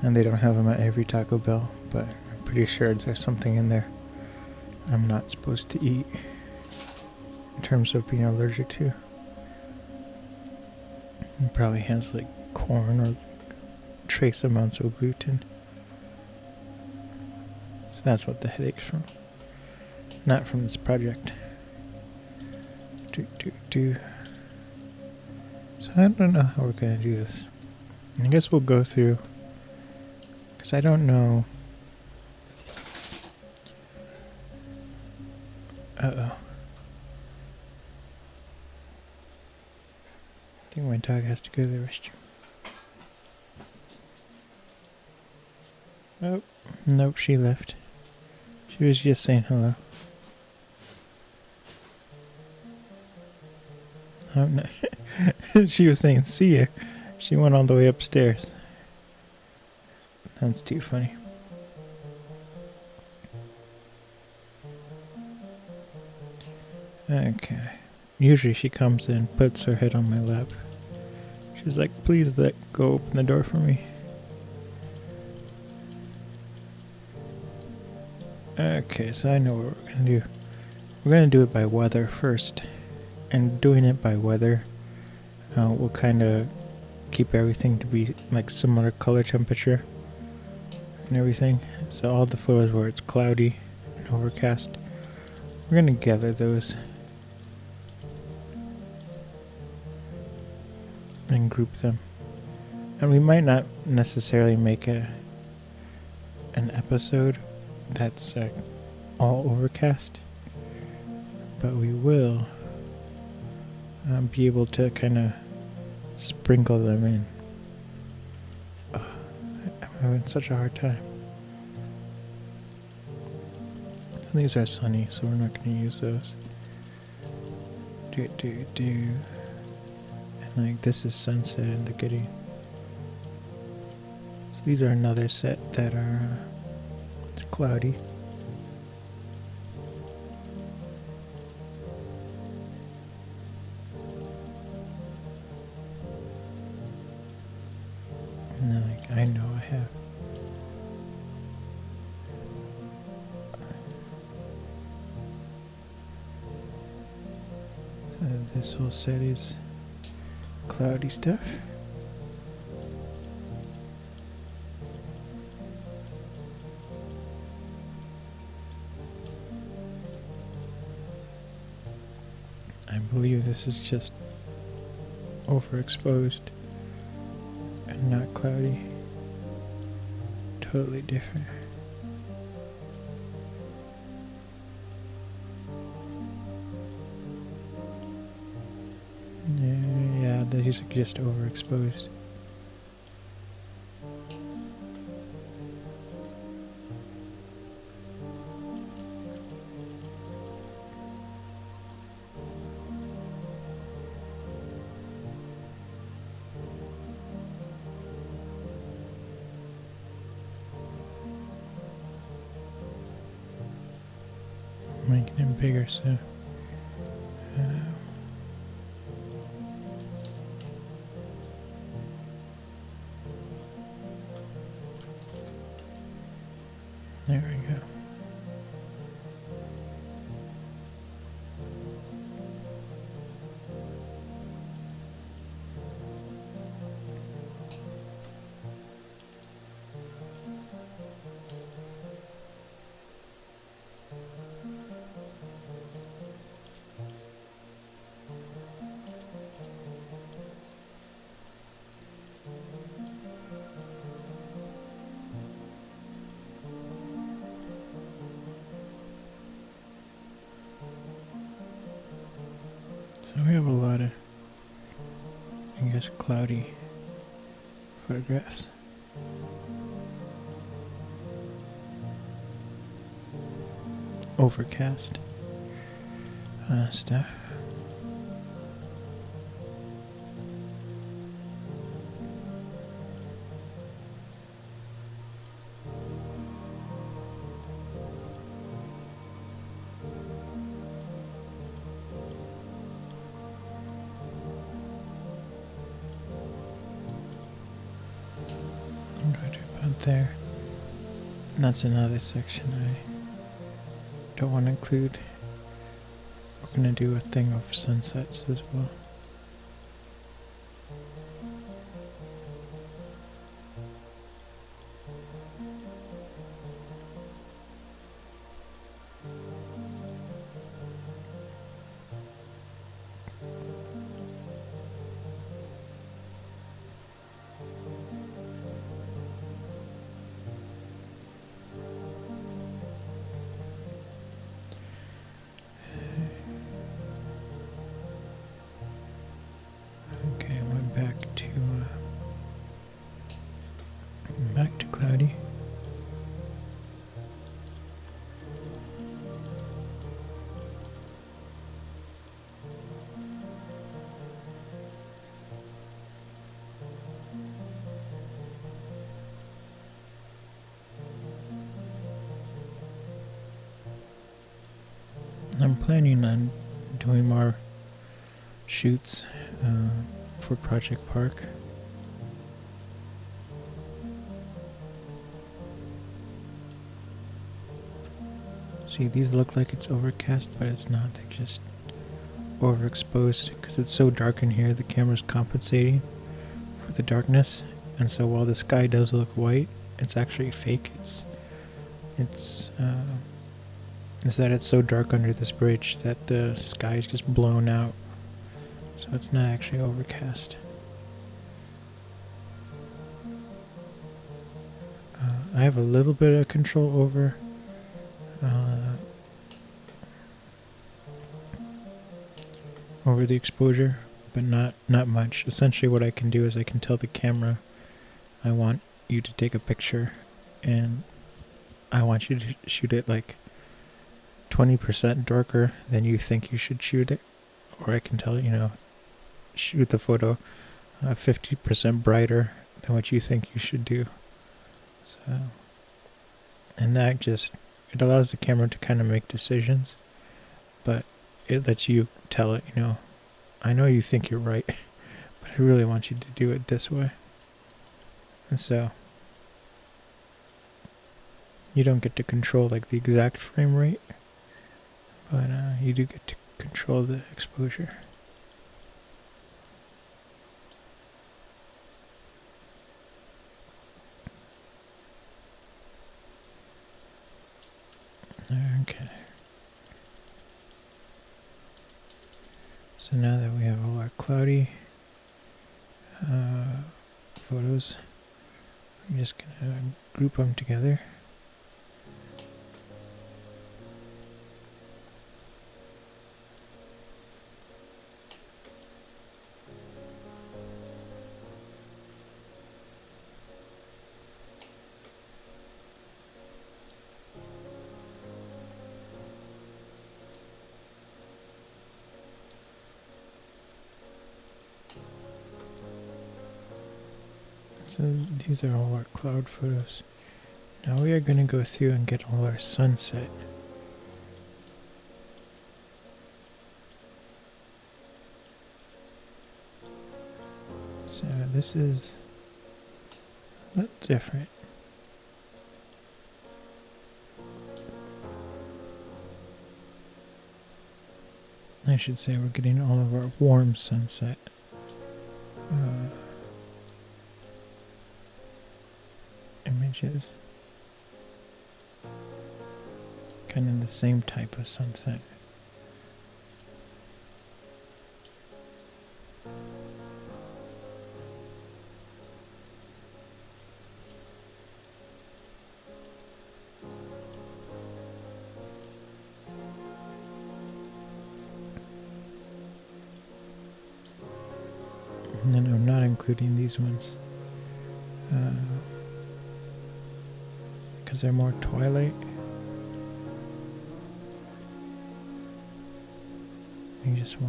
and they don't have them at every Taco Bell, but I'm pretty sure there's something in there I'm not supposed to eat in terms of being allergic to. It probably has like corn or trace amounts of gluten. So that's what the headache's from. Not from this project. So I don't know how we're going to do this. I guess we'll go through, because I don't know. Uh-oh. I think my dog has to go to the restroom. Oh, nope, she left. She was just saying hello. Oh, no. She was saying see ya. She went all the way upstairs. That's too funny. Okay. Usually she comes in, puts her head on my lap. She's like, please go open the door for me. Okay, so I know what we're going to do. We're going to do it by weather first. And doing it by weather will kind of keep everything to be like similar color temperature and everything. So all the photos where it's cloudy and overcast, we're going to gather those and group them. And we might not necessarily make an episode that's all overcast, but we will be able to kind of sprinkle them in. I'm having such a hard time. So these are sunny, so we're not going to use those. And like this is sunset in the Gideon. So these are another set that are it's cloudy. And then like I know I have. So this whole set is cloudy stuff. I believe this is just overexposed and not cloudy. Totally different. Yeah, these are just overexposed. Making it bigger, so there we go. So we have a lot of I guess cloudy photographs. Overcast stuff. I'm going to about there. And that's another section I don't want to include. We're going to do a thing of sunsets as well. Okay, I went back to cloudy. I'm planning on doing more shoots for Project Park. See, these look like it's overcast, but it's not. They're just overexposed because it's so dark in here. The camera's compensating for the darkness, and so while the sky does look white, it's actually fake. It's that it's so dark under this bridge that the sky is just blown out, so it's not actually overcast. I have a little bit of control over the exposure, but not much. Essentially what I can do is I can tell the camera I want you to take a picture and I want you to shoot it like 20% darker than you think you should shoot it, or I can tell shoot the photo 50% brighter than what you think you should do. So, and that it allows the camera to kind of make decisions, but it lets you tell it, I know you think you're right, but I really want you to do it this way. And so you don't get to control like the exact frame rate, but you do get to control the exposure. Okay. So now that we have all our cloudy photos, I'm just gonna group them together. So these are all our cloud photos. Now we are going to go through and get all our sunset. So this is a little different. I should say we're getting all of our warm sunset. Images. Kind of the same type of sunset. And then including these ones. Because they're more twilight. You just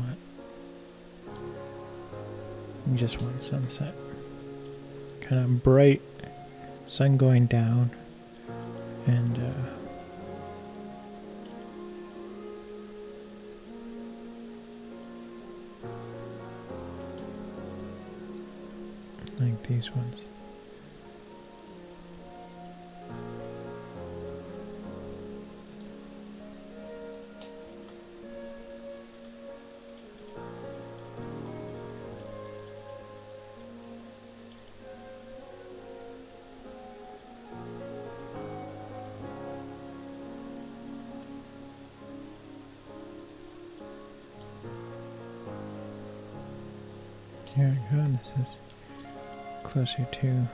want sunset. Kind of bright, sun going down, and like these ones. Here we go, this is closer to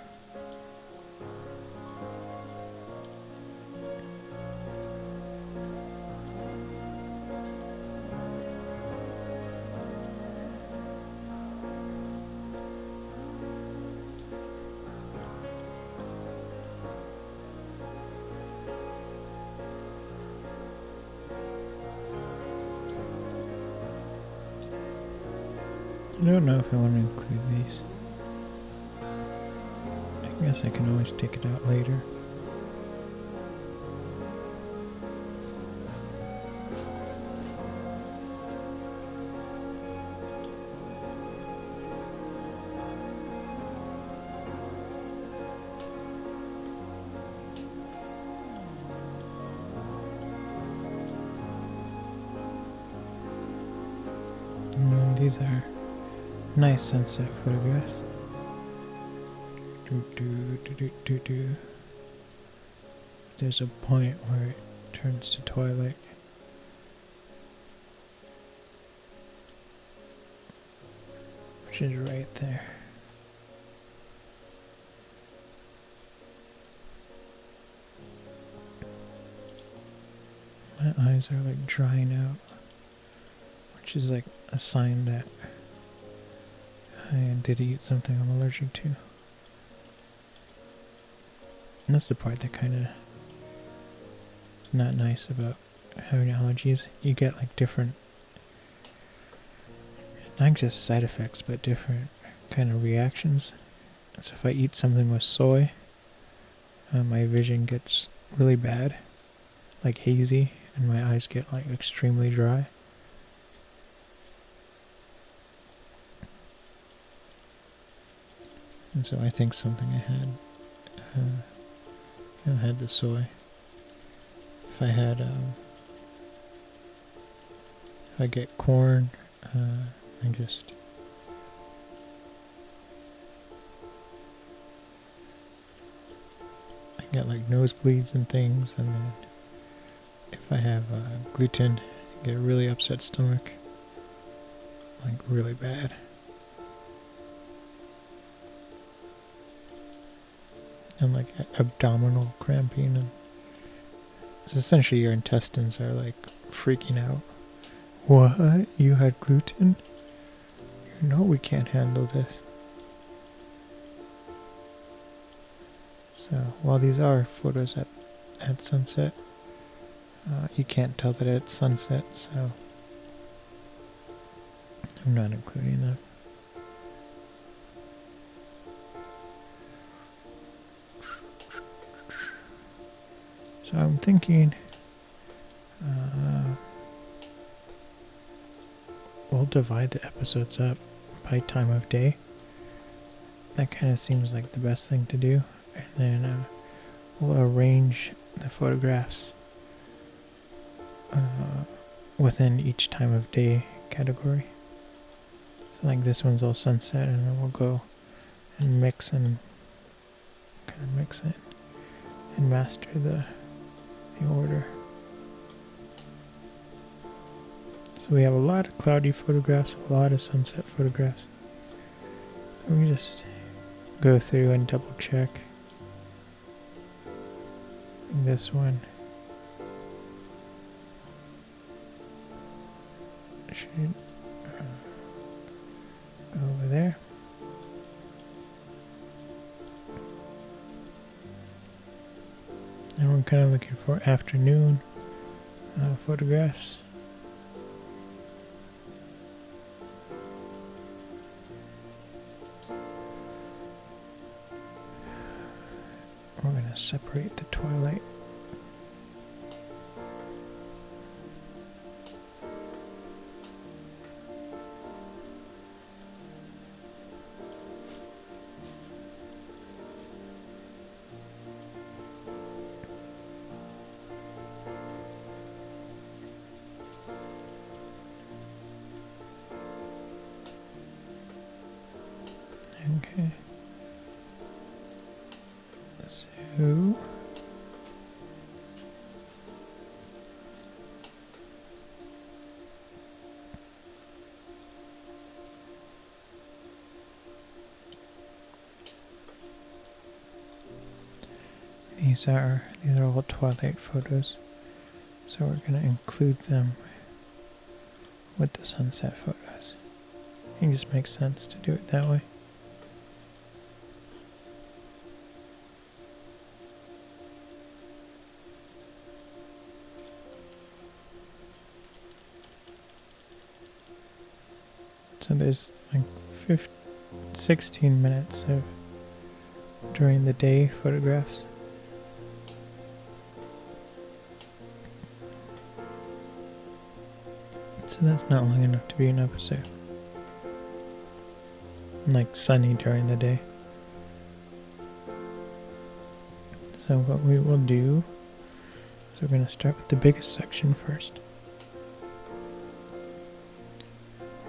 I don't know if I want to include these. I guess I can always take it out later. And then these are nice sunset photographs. There's a point where it turns to twilight. Which is right there. My eyes are like drying out, which is like a sign that I did eat something I'm allergic to. And that's the part that kind of is not nice about having allergies. You get like different, not just side effects, but different kind of reactions. So if I eat something with soy, my vision gets really bad, like hazy, and my eyes get like extremely dry. And so I think something I had, had the soy. If I had, if I get corn, I get like nosebleeds and things, and then if I have gluten, I get a really upset stomach, like really bad. And like abdominal cramping, and it's essentially your intestines are like freaking out. What? You had gluten? You know we can't handle this. So while these are photos at sunset, you can't tell that it's sunset, so I'm not including them. So I'm thinking we'll divide the episodes up by time of day. That kind of seems like the best thing to do. And then we'll arrange the photographs within each time of day category. So like this one's all sunset, and then we'll go and mix and kind of mix it and master the order. So we have a lot of cloudy photographs, a lot of sunset photographs. So we just go through and double check. Like this one should go over there. kind of looking for afternoon photographs. We're going to separate the twilight. Okay. So these are all twilight photos. So we're going to include them with the sunset photos. It just makes sense to do it that way. So there's like 16 minutes of during the day photographs. So that's not long enough to be an episode. Like sunny during the day. So what we will do is we're going to start with the biggest section first.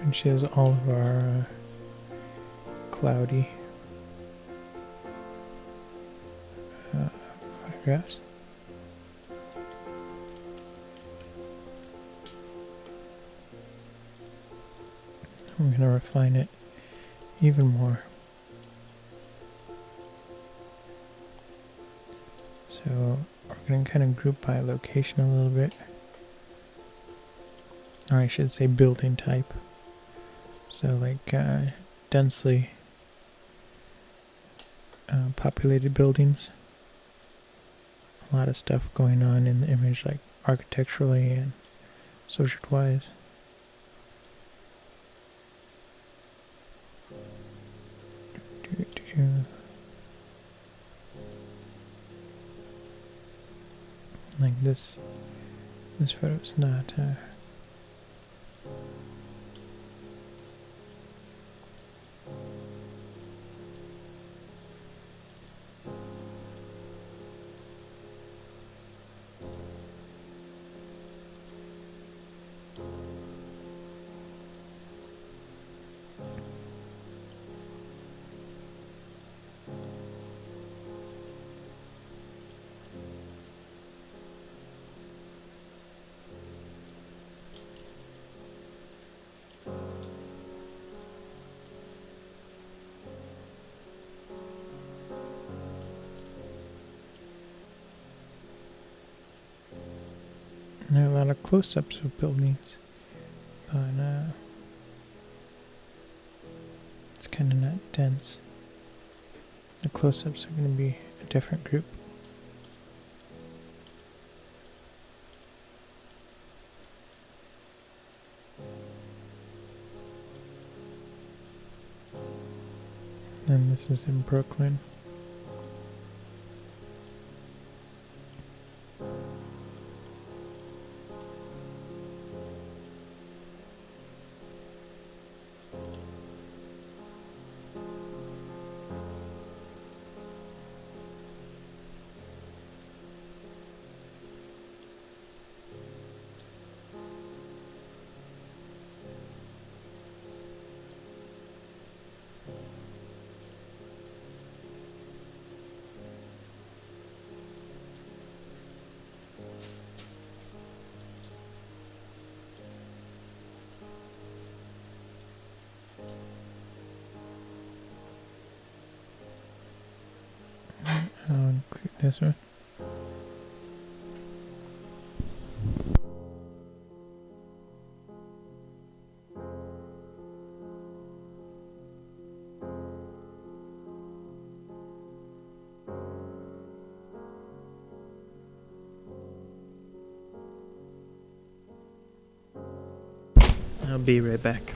Which is all of our cloudy photographs. I'm going to refine it even more. So we're going to kind of group by location a little bit. Or I should say building type. So like densely populated buildings. A lot of stuff going on in the image, like architecturally and social-wise. Like this photo is not there are a lot of close-ups of buildings, but it's kind of not dense. The close-ups are going to be a different group. And this is in Brooklyn. I'll include this one. I'll be right back.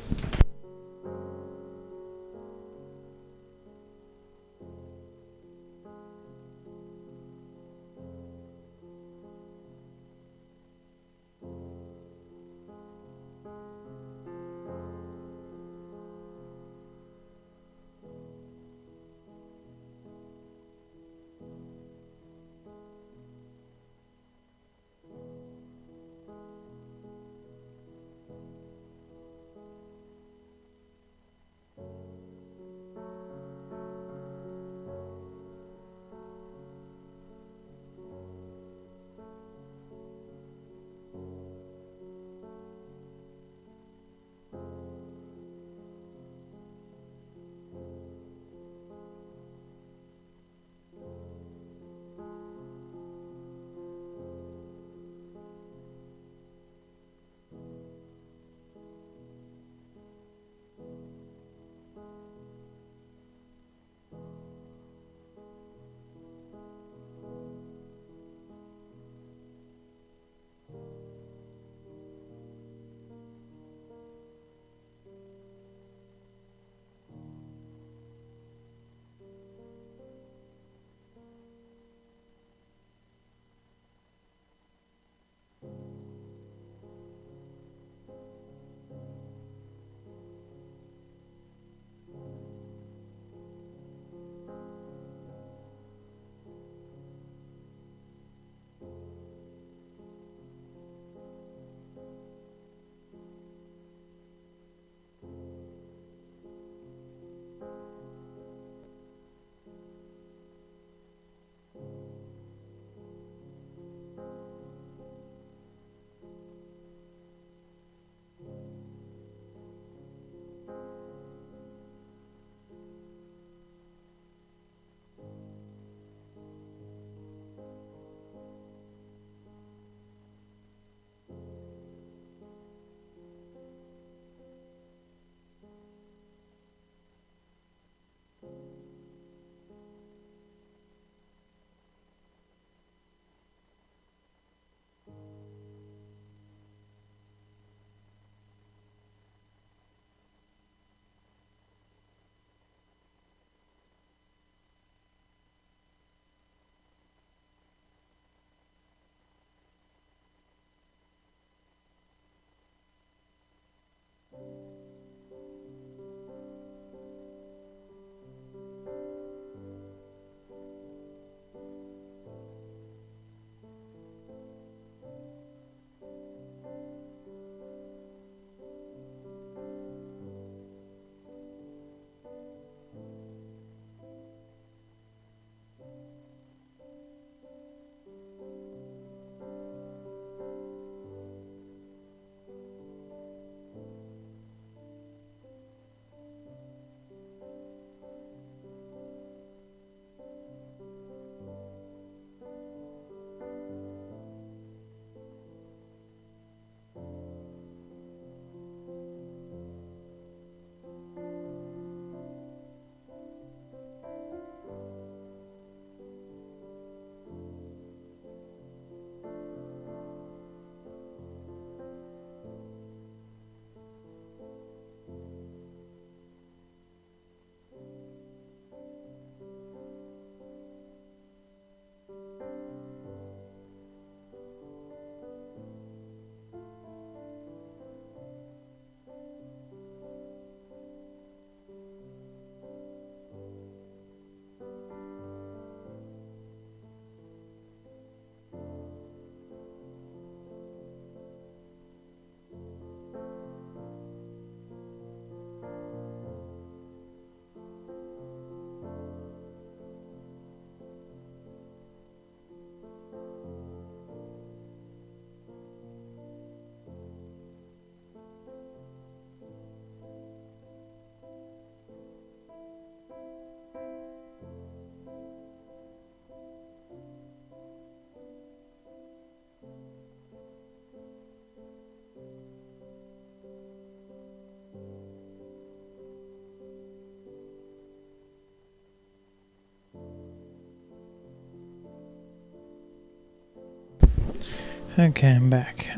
Okay, I'm back.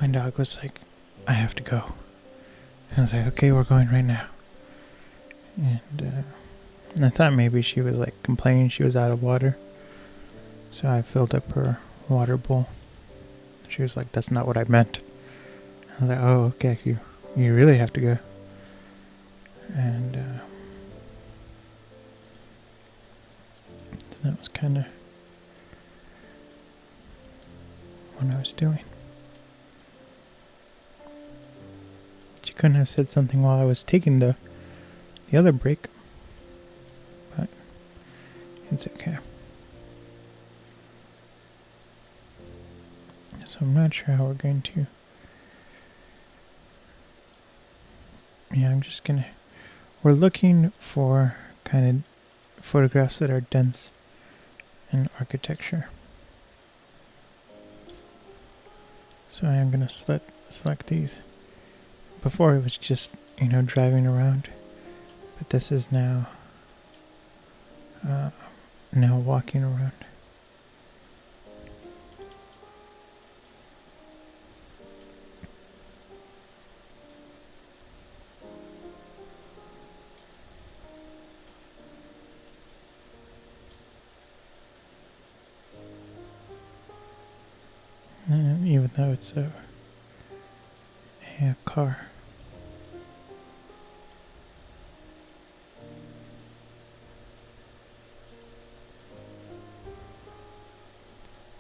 My dog was like I have to go. And I was like, okay, we're going right now. And I thought maybe she was like complaining she was out of water. So I filled up her water bowl. She was like, that's not what I meant. I was like, oh, okay, you really have to go. And that was kind of what I was doing. She couldn't have said something while I was taking the other break, but it's okay. So I'm not sure how we're going to. Yeah, we're looking for kind of photographs that are dense in architecture. So I am going to select these. Before it was just, driving around. But this is now walking around. And even though it's a car.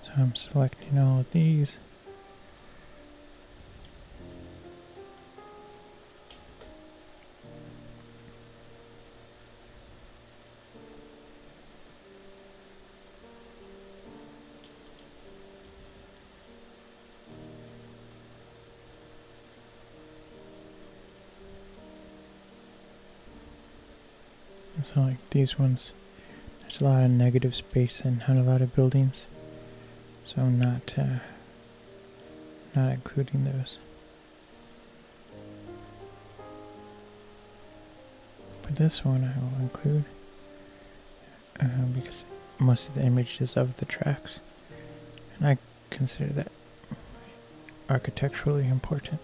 So I'm selecting all of these. And so like these ones, there's a lot of negative space and not a lot of buildings. So I'm not including those. But this one I will include because most of the image is of the tracks, and I consider that architecturally important.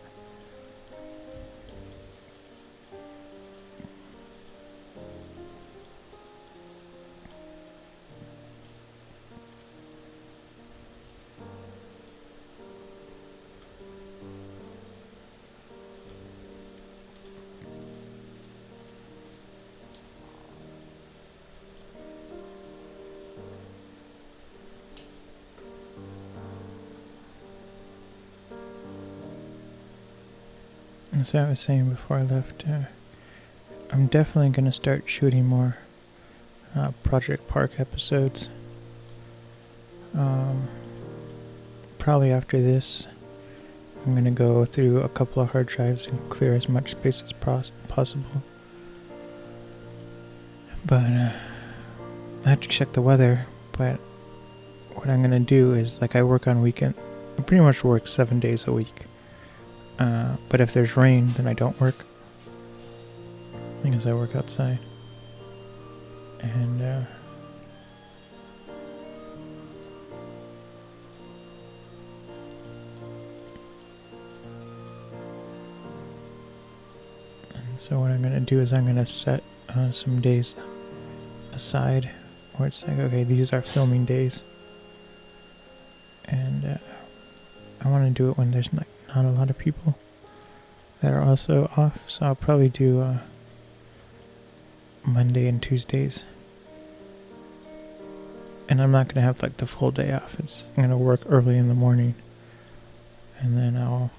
As I was saying before I left, I'm definitely going to start shooting more Project Park episodes. Probably after this, I'm going to go through a couple of hard drives and clear as much space as possible. But I have to check the weather. But what I'm going to do is, like, I work on weekend. I pretty much work 7 days a week. But if there's rain, then I don't work. Because I work outside. And so what I'm going to do is I'm going to set some days aside where it's like, okay, these are filming days. And I want to do it when there's not a lot of people that are also off. So I'll probably do Monday and Tuesdays. And I'm not going to have like the full day off. I'm going to work early in the morning. And then I'll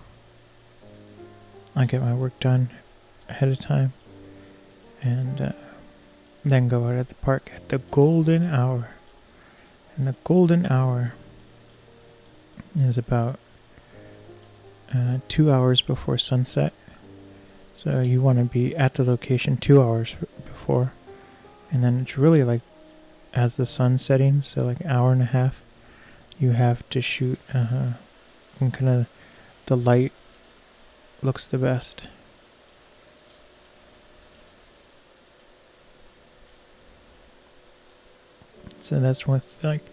get my work done ahead of time. And then go out at the park at the golden hour. And the golden hour is about 2 hours before sunset. So you want to be at the location 2 hours before. And then it's really like as the sun's setting, so like an hour and a half, you have to shoot and kind of the light looks the best. So that's what's like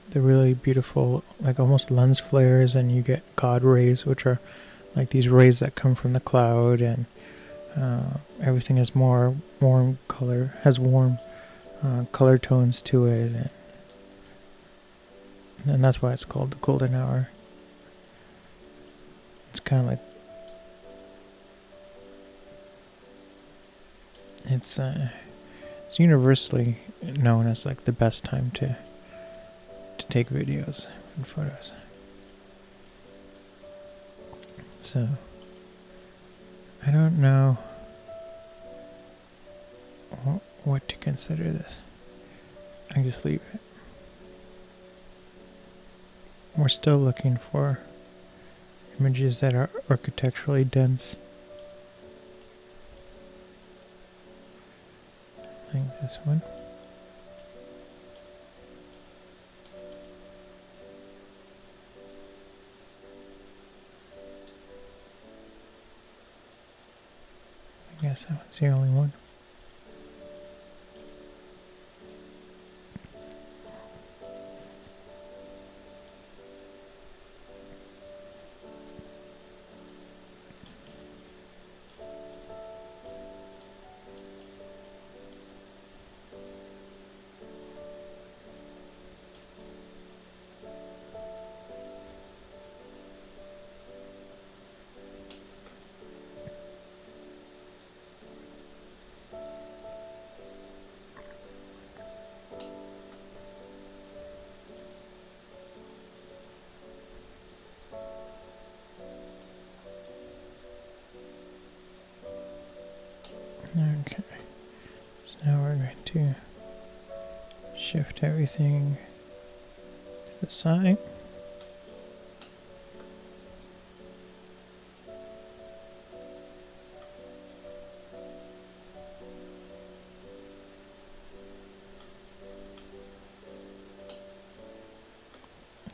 the really beautiful, like almost lens flares, and you get God rays, which are like these rays that come from the cloud, and everything is more warm color, has warm color tones to it, and that's why it's called the golden hour. It's kind of like it's universally known as like the best time to take videos and photos. So I don't know what to consider this. I just leave it. We're still looking for images that are architecturally dense. Like this one. I guess that one's the only one. Okay, so now we're going to shift everything to the side.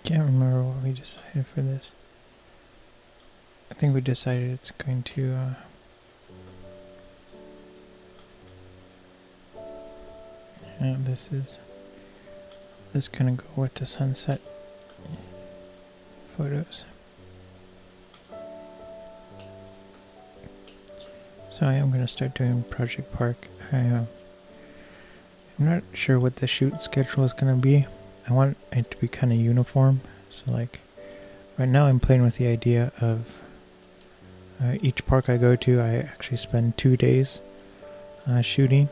Can't remember what we decided for this. I think we decided it's going to this gonna go with the sunset photos. So I am gonna start doing Project Park. I'm not sure what the shoot schedule is gonna be. I want it to be kind of uniform. So like right now I'm playing with the idea of each park I go to, I actually spend 2 days shooting.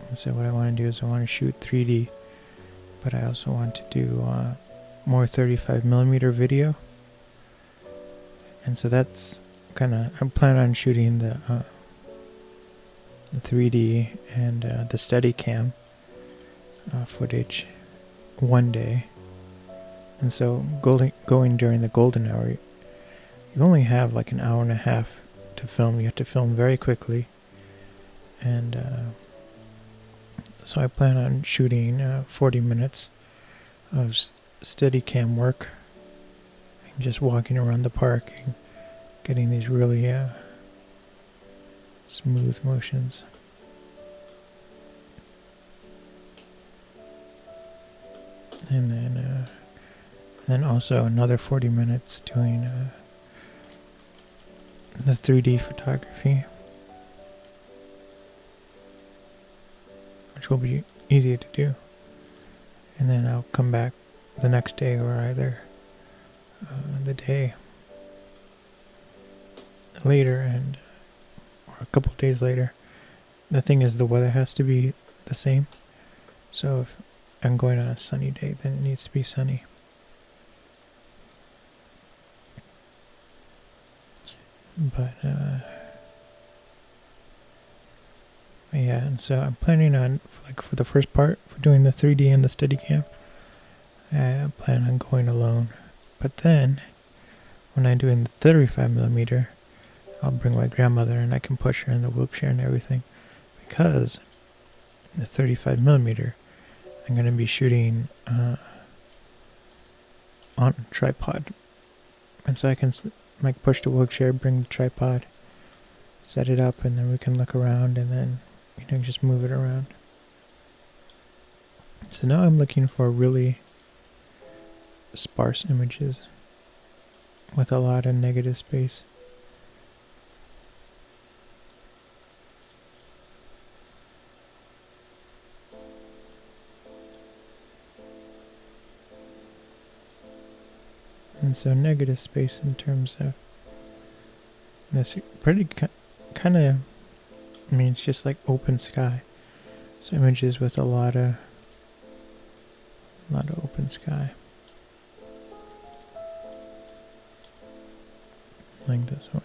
And so what I want to do is I want to shoot 3D, but I also want to do more 35mm video. And so that's kind of, I'm planning on shooting the 3D and the Steadicam footage one day. And so going during the golden hour, you only have like an hour and a half to film. You have to film very quickly. And so I plan on shooting 40 minutes of Steadicam work and just walking around the park and getting these really smooth motions. And then also another 40 minutes doing the 3D photography, which will be easy to do. And then I'll come back the next day, or either the day later, and or a couple days later. The thing is, the weather has to be the same. So if I'm going on a sunny day, then it needs to be sunny. But yeah, and so I'm planning on, like, for the first part, for doing the 3D and the Steadicam, I plan on going alone. But then, when I'm doing the 35mm, I'll bring my grandmother and I can push her in the wheelchair and everything. Because the 35mm, I'm going to be shooting on a tripod. And so I can like push the wheelchair, bring the tripod, set it up, and then we can look around and then, you know, just move it around. So now I'm looking for really sparse images with a lot of negative space. And so negative space in terms of this pretty kind of, I mean, it's just like open sky. So images with a lot of open sky. Like this one.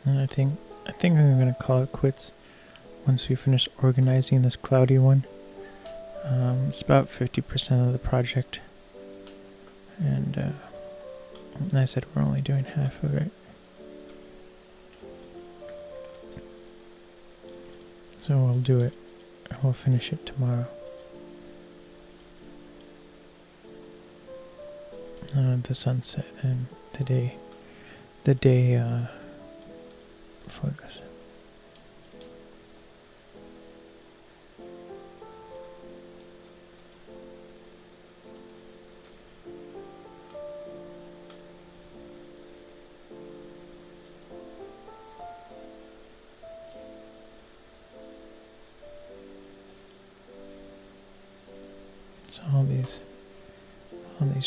And I think I'm gonna call it quits once we finish organizing this cloudy one. It's about 50% of the project, and I said we're only doing half of it. So we'll do it, and we'll finish it tomorrow. The sunset and the day photos. So all these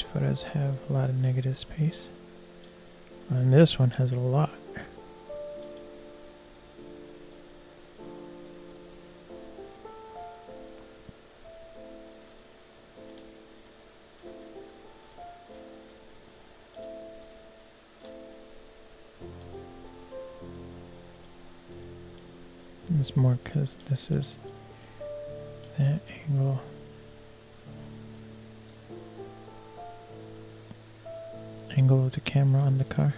photos have a lot of negative space, and this one has a lot. And it's more because this is that angle of the camera on the car.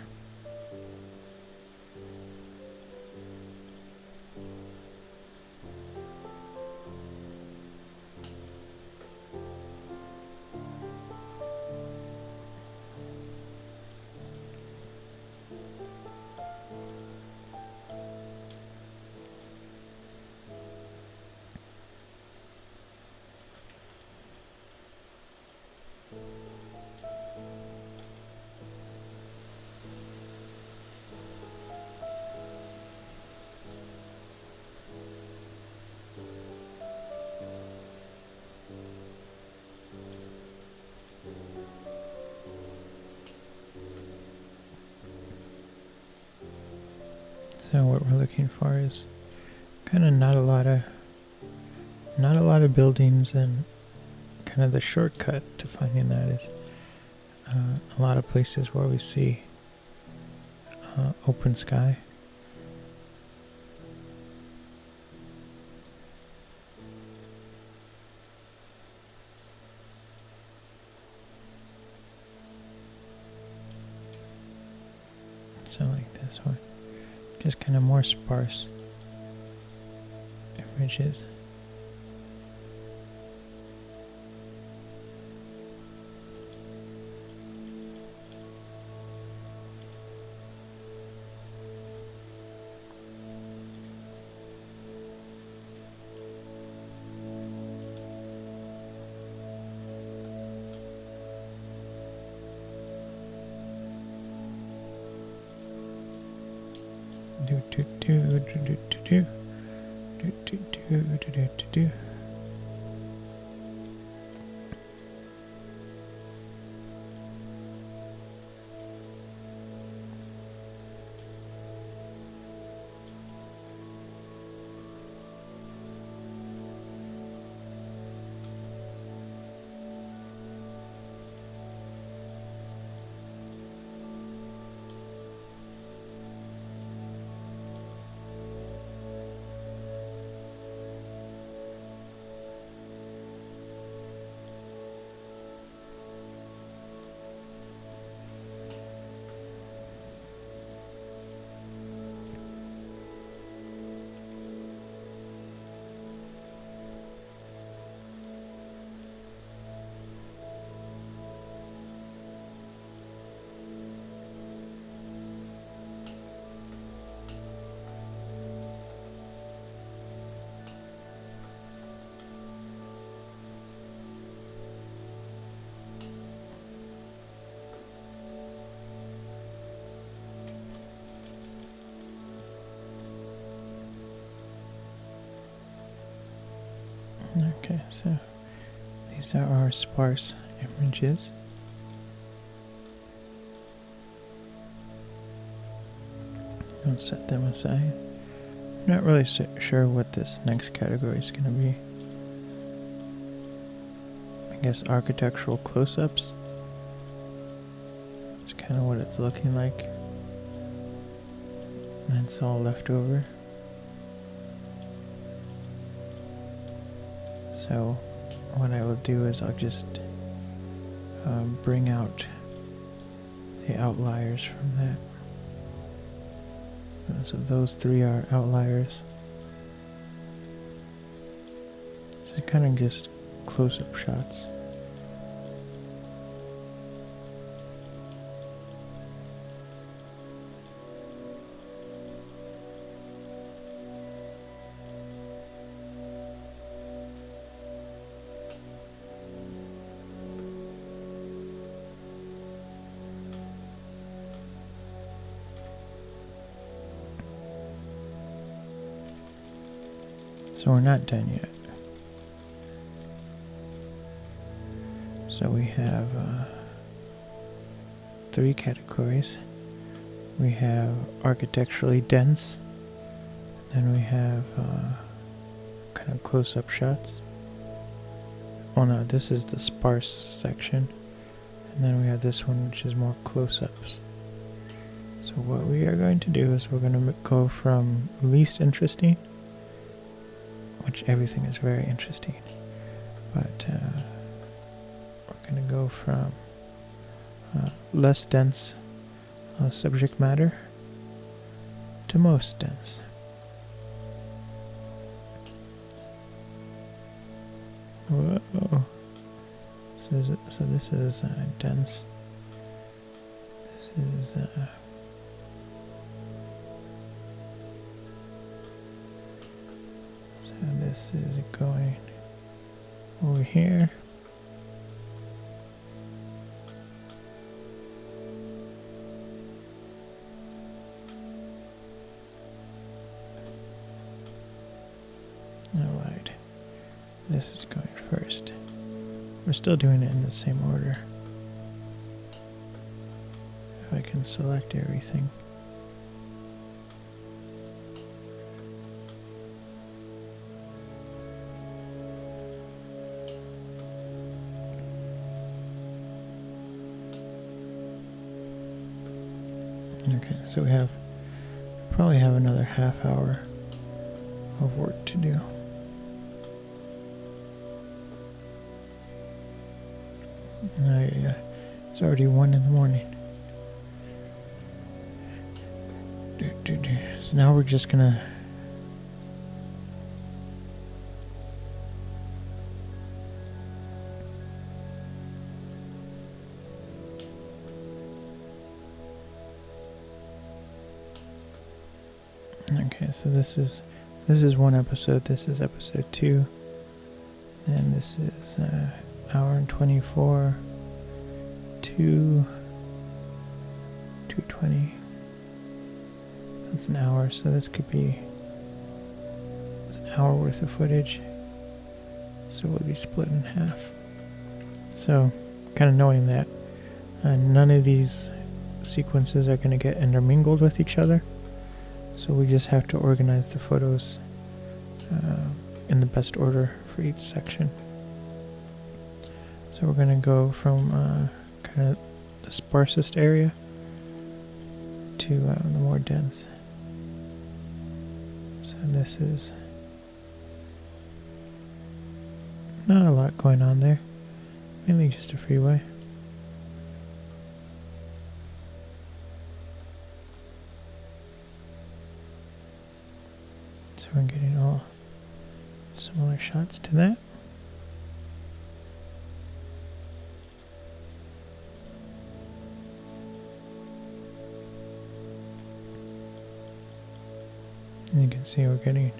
So what we're looking for is kind of not a lot of buildings, and kind of the shortcut to finding that is a lot of places where we see open sky. So like this one. Just kind of more sparse images. Do. Okay, so these are our sparse images. I'll set them aside. I'm not really sure what this next category is going to be. I guess architectural close-ups. That's kind of what it's looking like. That's all left over. So what I will do is I'll just bring out the outliers from that. So those three are outliers. So kind of just close-up shots. So we're not done yet. So we have three categories. We have architecturally dense, then we have kind of close-up shots. Oh no, this is the sparse section, and then we have this one which is more close-ups. So what we are going to do is we're going to go from least interesting, which everything is very interesting, but we're going to go from less dense subject matter to most dense. Whoa. So this is dense. This is so this is going over here. Alright, this is going first. We're still doing it in the same order. If I can select everything. Okay, so we probably have another half hour of work to do. Yeah, it's already 1 in the morning. So now we're just gonna okay, so this is one episode, this is episode 2, and this is hour and 24, 2:20. That's an hour, so this could be an hour worth of footage. So it would be split in half. So, kind of knowing that none of these sequences are going to get intermingled with each other. So we just have to organize the photos in the best order for each section. So we're going to go from kind of the sparsest area to the more dense. So this is not a lot going on there, mainly just a freeway. So we're getting all similar shots to that. And you can see we're getting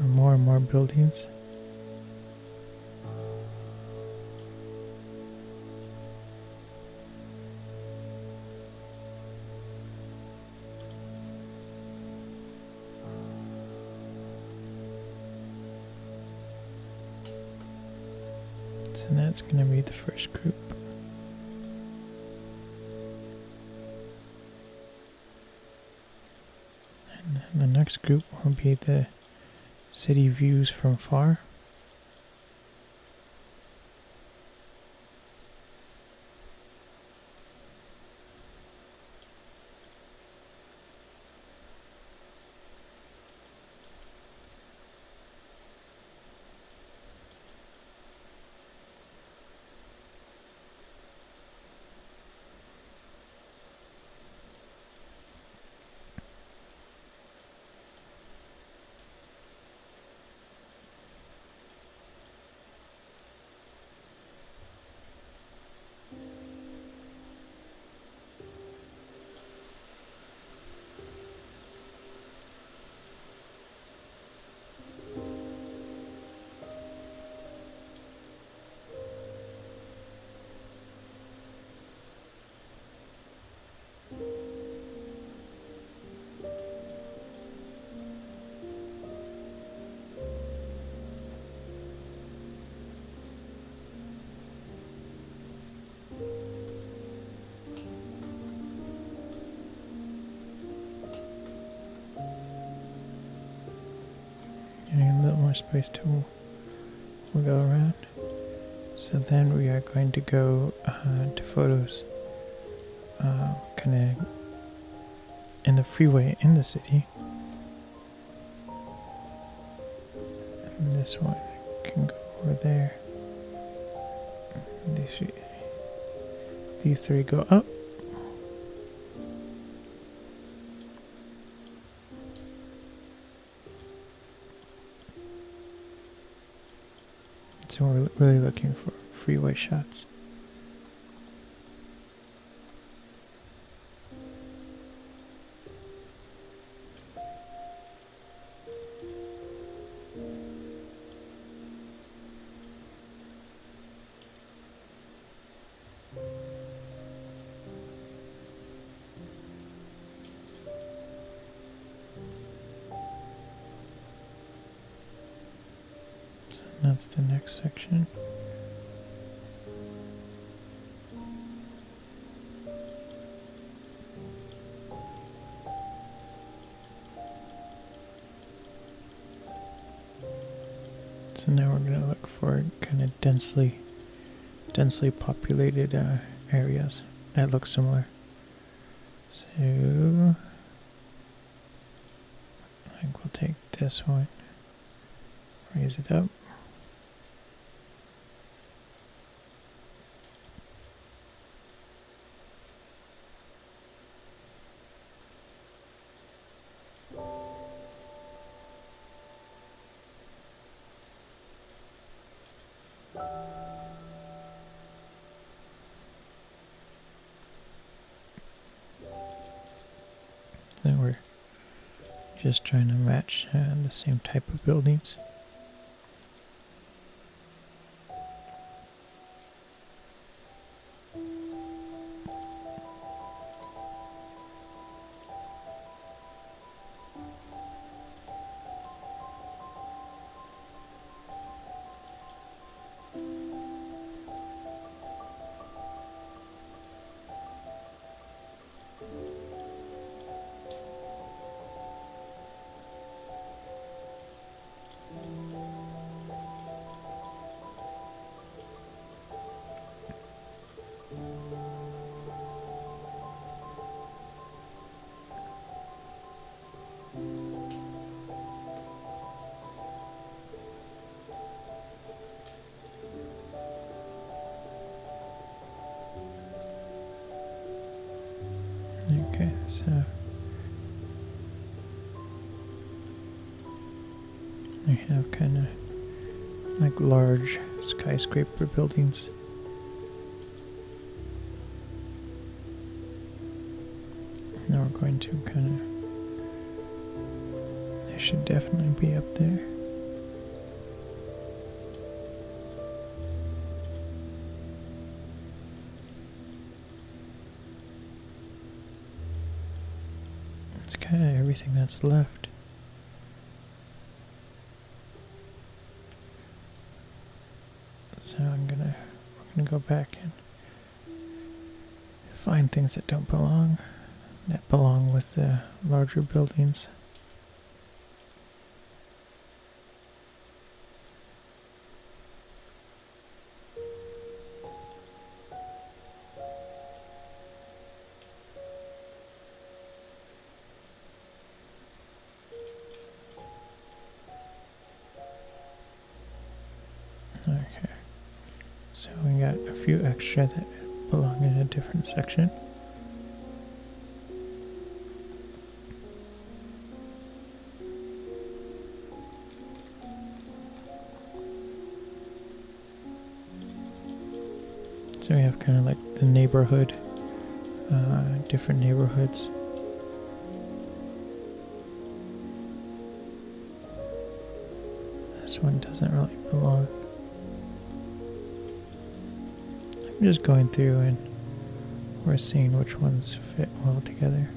more and more buildings. So that's going to be the first group. And then the next group will be the city views from far. Getting a little more space to wiggle around. So then we are going to go to photos, kind of in the freeway in the city. And this one can go over there. These three go up. So we're really looking for freeway shots. So that's the next section. So now we're going to look for kind of densely populated areas that look similar. So I think we'll take this one, raise it up. Then we're just trying to match the same type of buildings. Okay, so we have kind of like large skyscraper buildings. Now we're going to kind of, they should definitely be up there. It's kind of everything that's left. So we're gonna go back and find things that don't belong, that belong with the larger buildings. Okay, so we got a few extra that belong in a different section. So we have kind of like the neighborhood, different neighborhoods. This one doesn't really belong. I'm just going through and we're seeing which ones fit well together.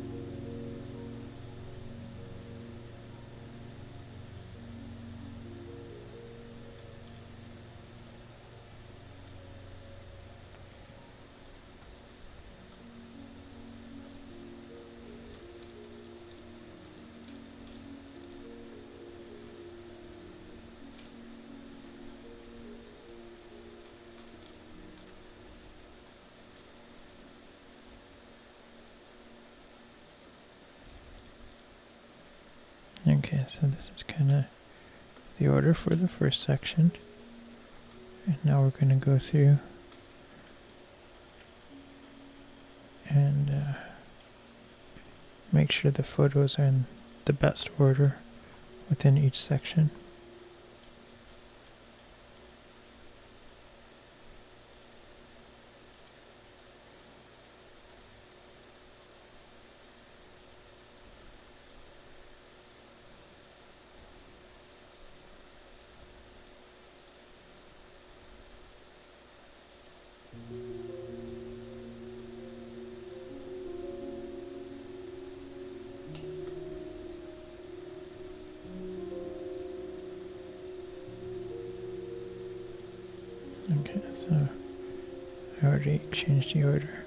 Okay, so this is kind of the order for the first section. And now we're going to go through and make sure the photos are in the best order within each section. Okay, so I already changed the order.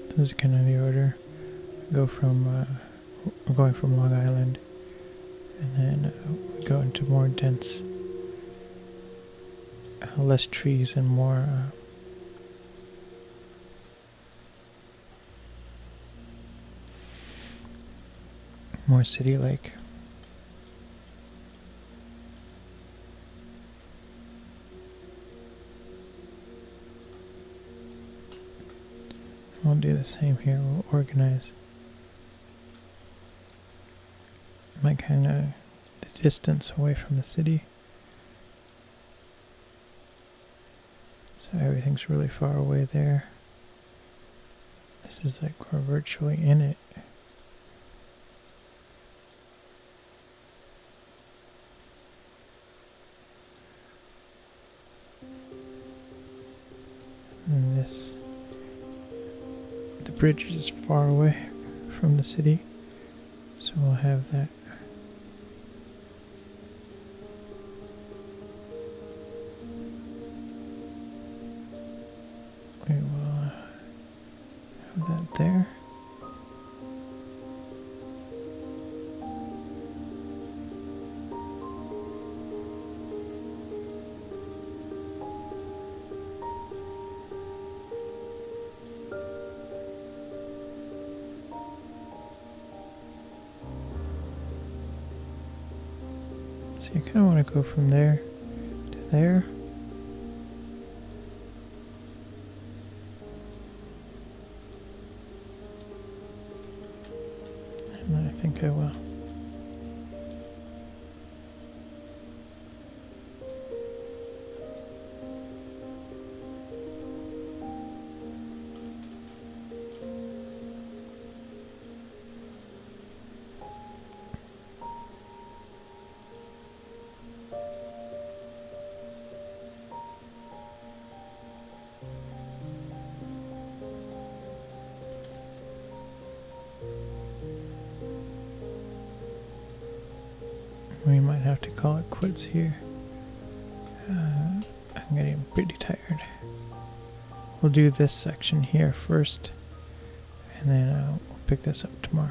This is kind of the order. We're going from Long Island, and then we go into more dense, less trees and more city-like. We'll do the same here. We'll organize my kind of the distance away from the city. So everything's really far away there. This is like we're virtually in it. And the bridge is far away from the city, so we'll have that. We will have that there. So you kind of want to go from there to there. And I think I will. we might have to call it quits here. I'm getting pretty tired. We'll do this section here first, and then we'll pick this up tomorrow.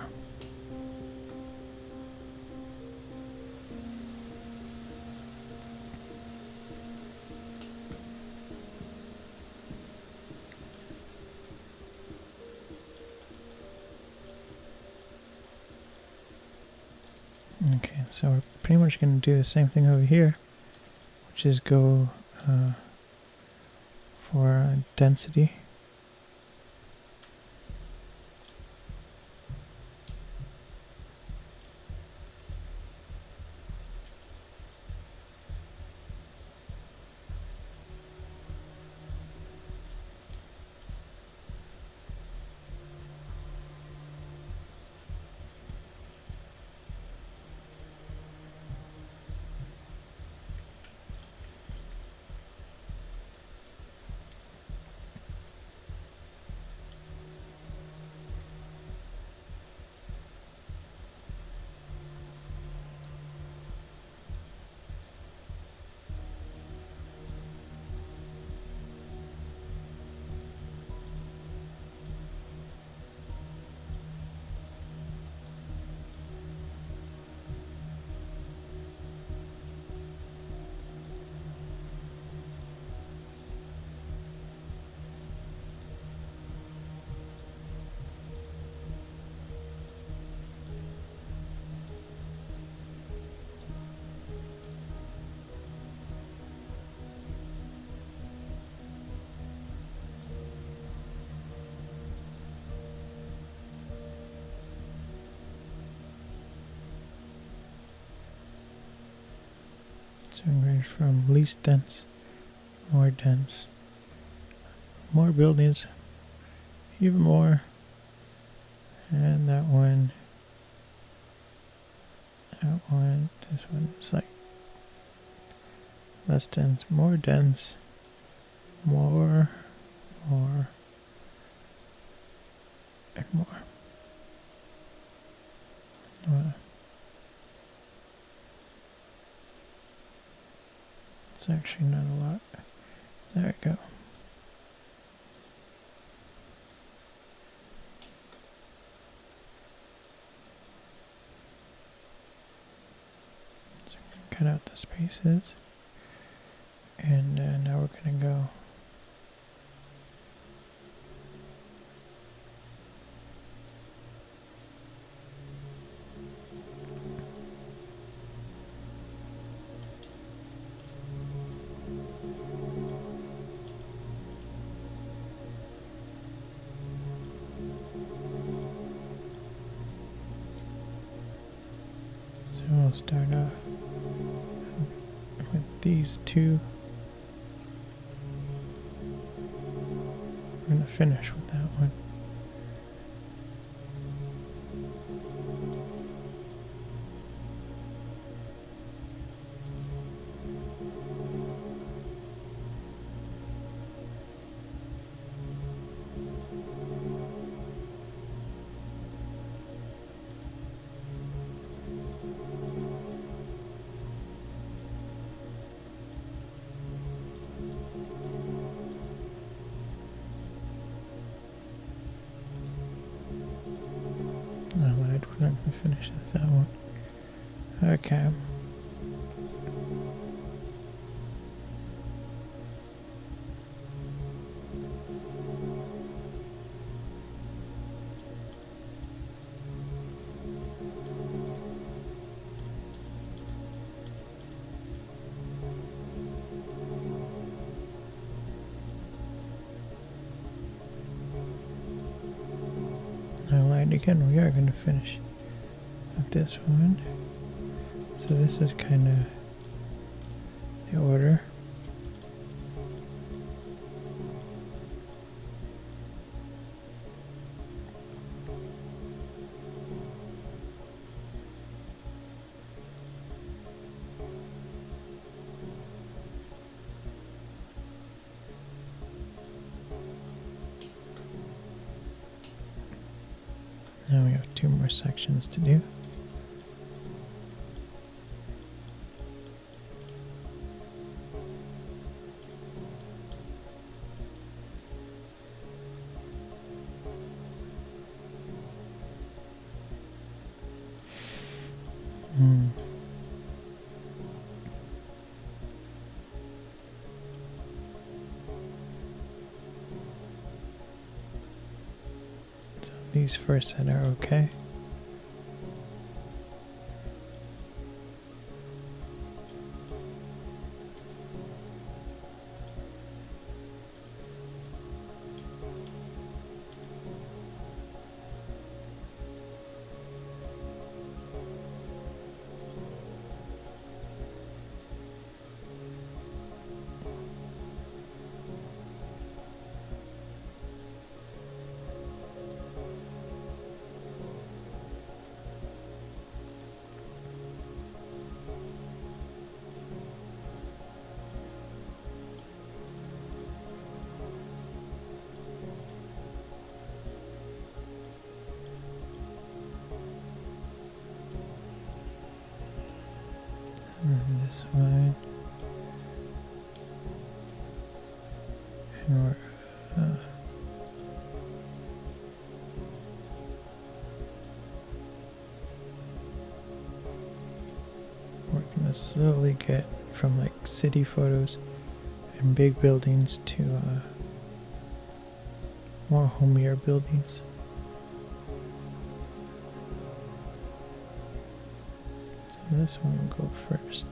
Okay, so we're pretty much going to do the same thing over here, which is go for density. So we range from least dense, more dense, more buildings, even more, and that one, this one is like less dense, more, and more. It's actually not a lot. There we go. So I'm going to cut out the spaces. And now we're going to go we'll start off with these two. We're going to finish with that one. I lied, we're not going to finish that one. Okay. I lied again, we are going to finish with this one. So this is kind of the order. Now we have 2 more sections to do. these first set are okay. And this one. And we're gonna slowly get from like city photos and big buildings to more homier buildings. So this one will go first.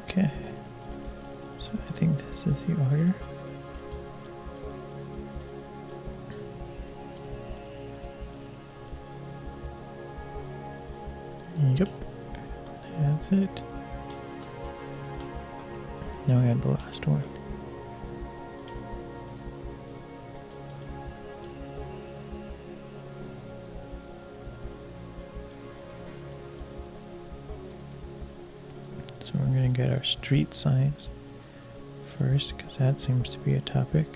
Okay, so I think this is the order. Yep, that's it. Now we have the last one. So we're going to get our street signs first, because that seems to be a topic.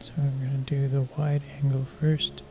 So I'm going to do the wide angle first.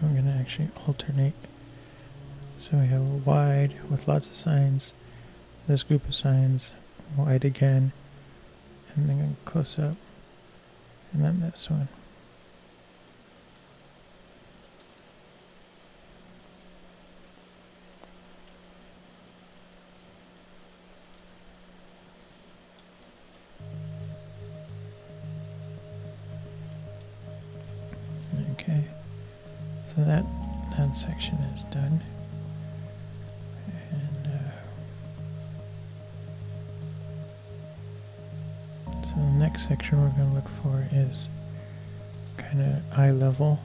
I'm going to actually alternate. So we have a wide with lots of signs, this group of signs, wide again, and then close up, and then this one. Okay, so that section is done. And so the next section we're going to look for is kind of eye level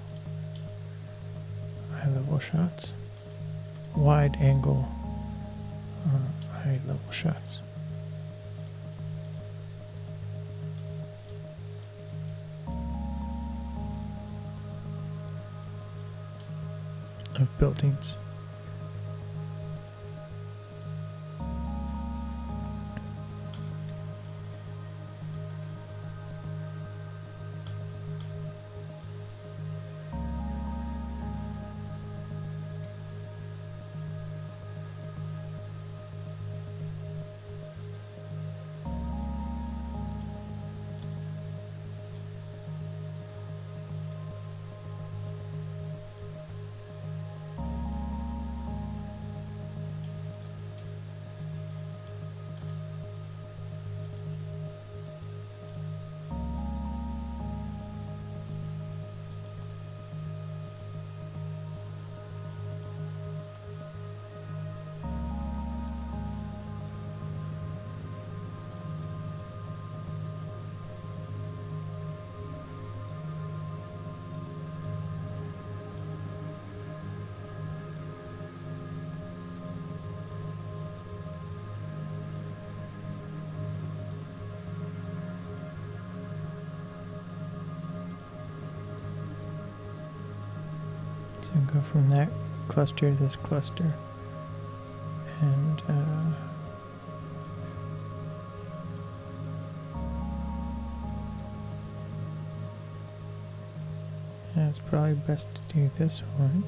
shots, wide angle eye level shots. Of buildings. So go from that cluster to this cluster, and yeah, it's probably best to do this one.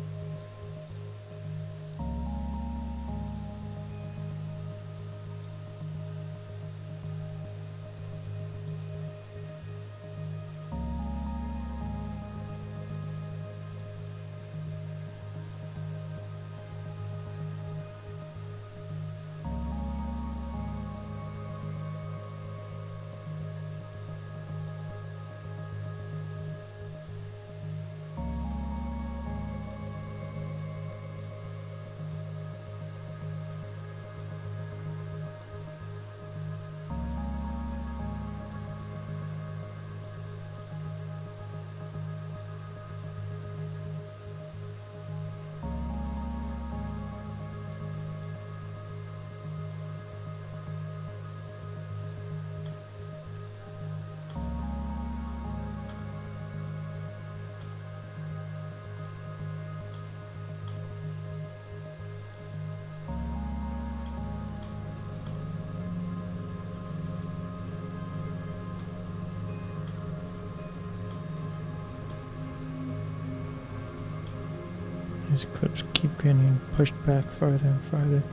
These clips keep getting pushed back farther and farther,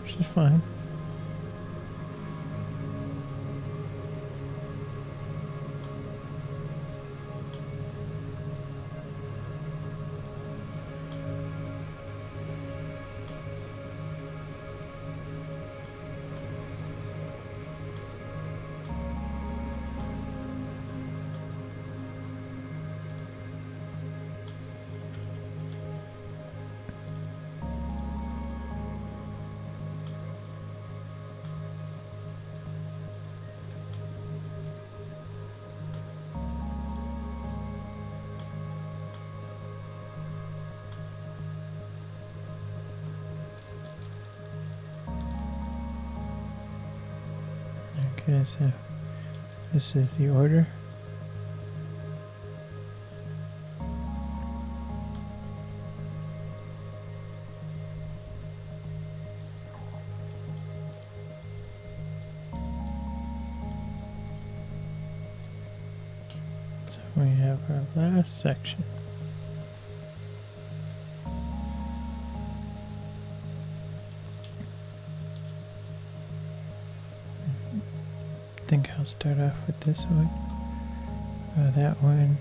which is fine. Okay, so this is the order. So we have our last section. think I'll start off with this one. That one.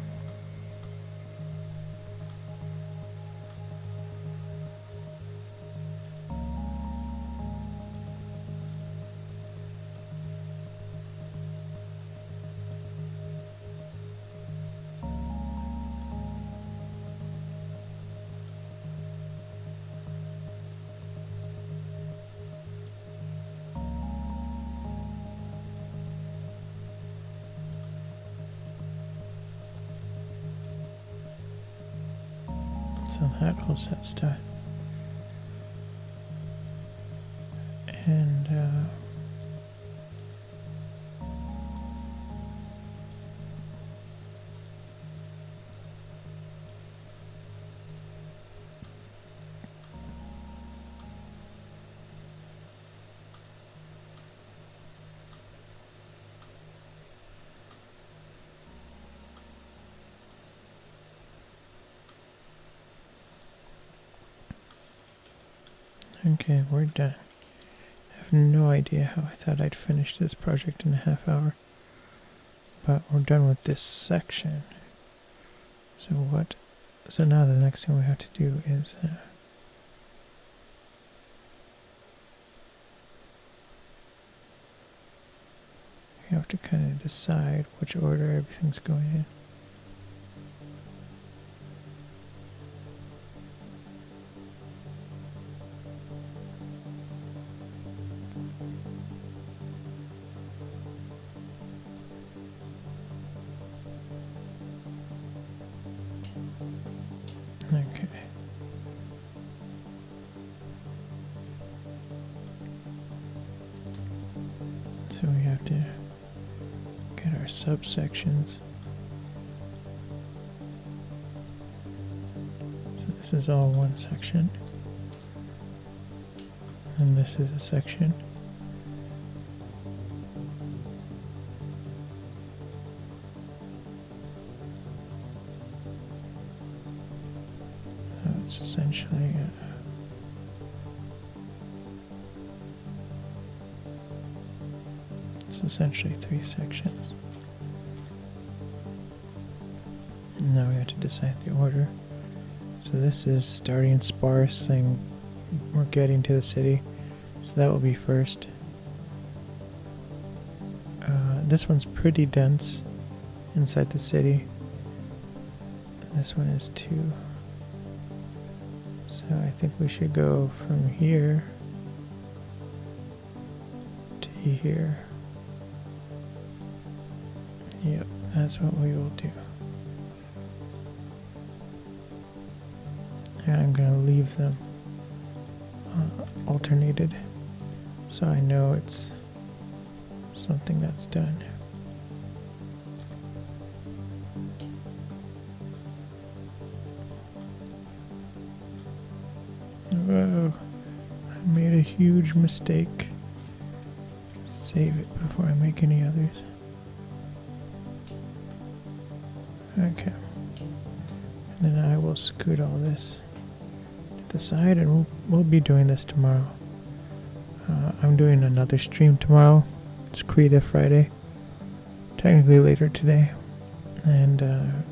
So that whole set's done. And okay, we're done. I have no idea how I thought I'd finish this project in a half hour. But we're done with this section. So now the next thing we have to do is we have to kind of decide which order everything's going in. Okay. So we have to get our subsections. So this is all one section. And this is a section. It's essentially three sections. Now we have to decide the order. So this is starting sparse, saying we're getting to the city, so that will be first. This one's pretty dense inside the city. This one is 2. So I think we should go from here to here. Yep, that's what we will do. And I'm going to leave them alternated so I know it's something that's done. Whoa, I made a huge mistake. Save it before I make any others. Okay. And then I will scoot all this to the side, and we'll be doing this tomorrow. I'm doing another stream tomorrow. It's Creative Friday. Technically later today. And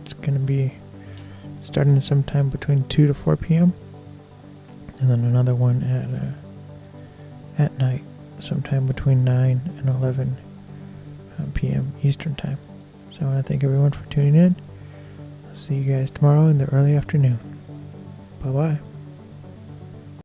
it's going to be starting sometime between 2 to 4 p.m. And then another one at night, sometime between 9 and 11 p.m. Eastern Time. So I want to thank everyone for tuning in. I'll see you guys tomorrow in the early afternoon. Bye-bye.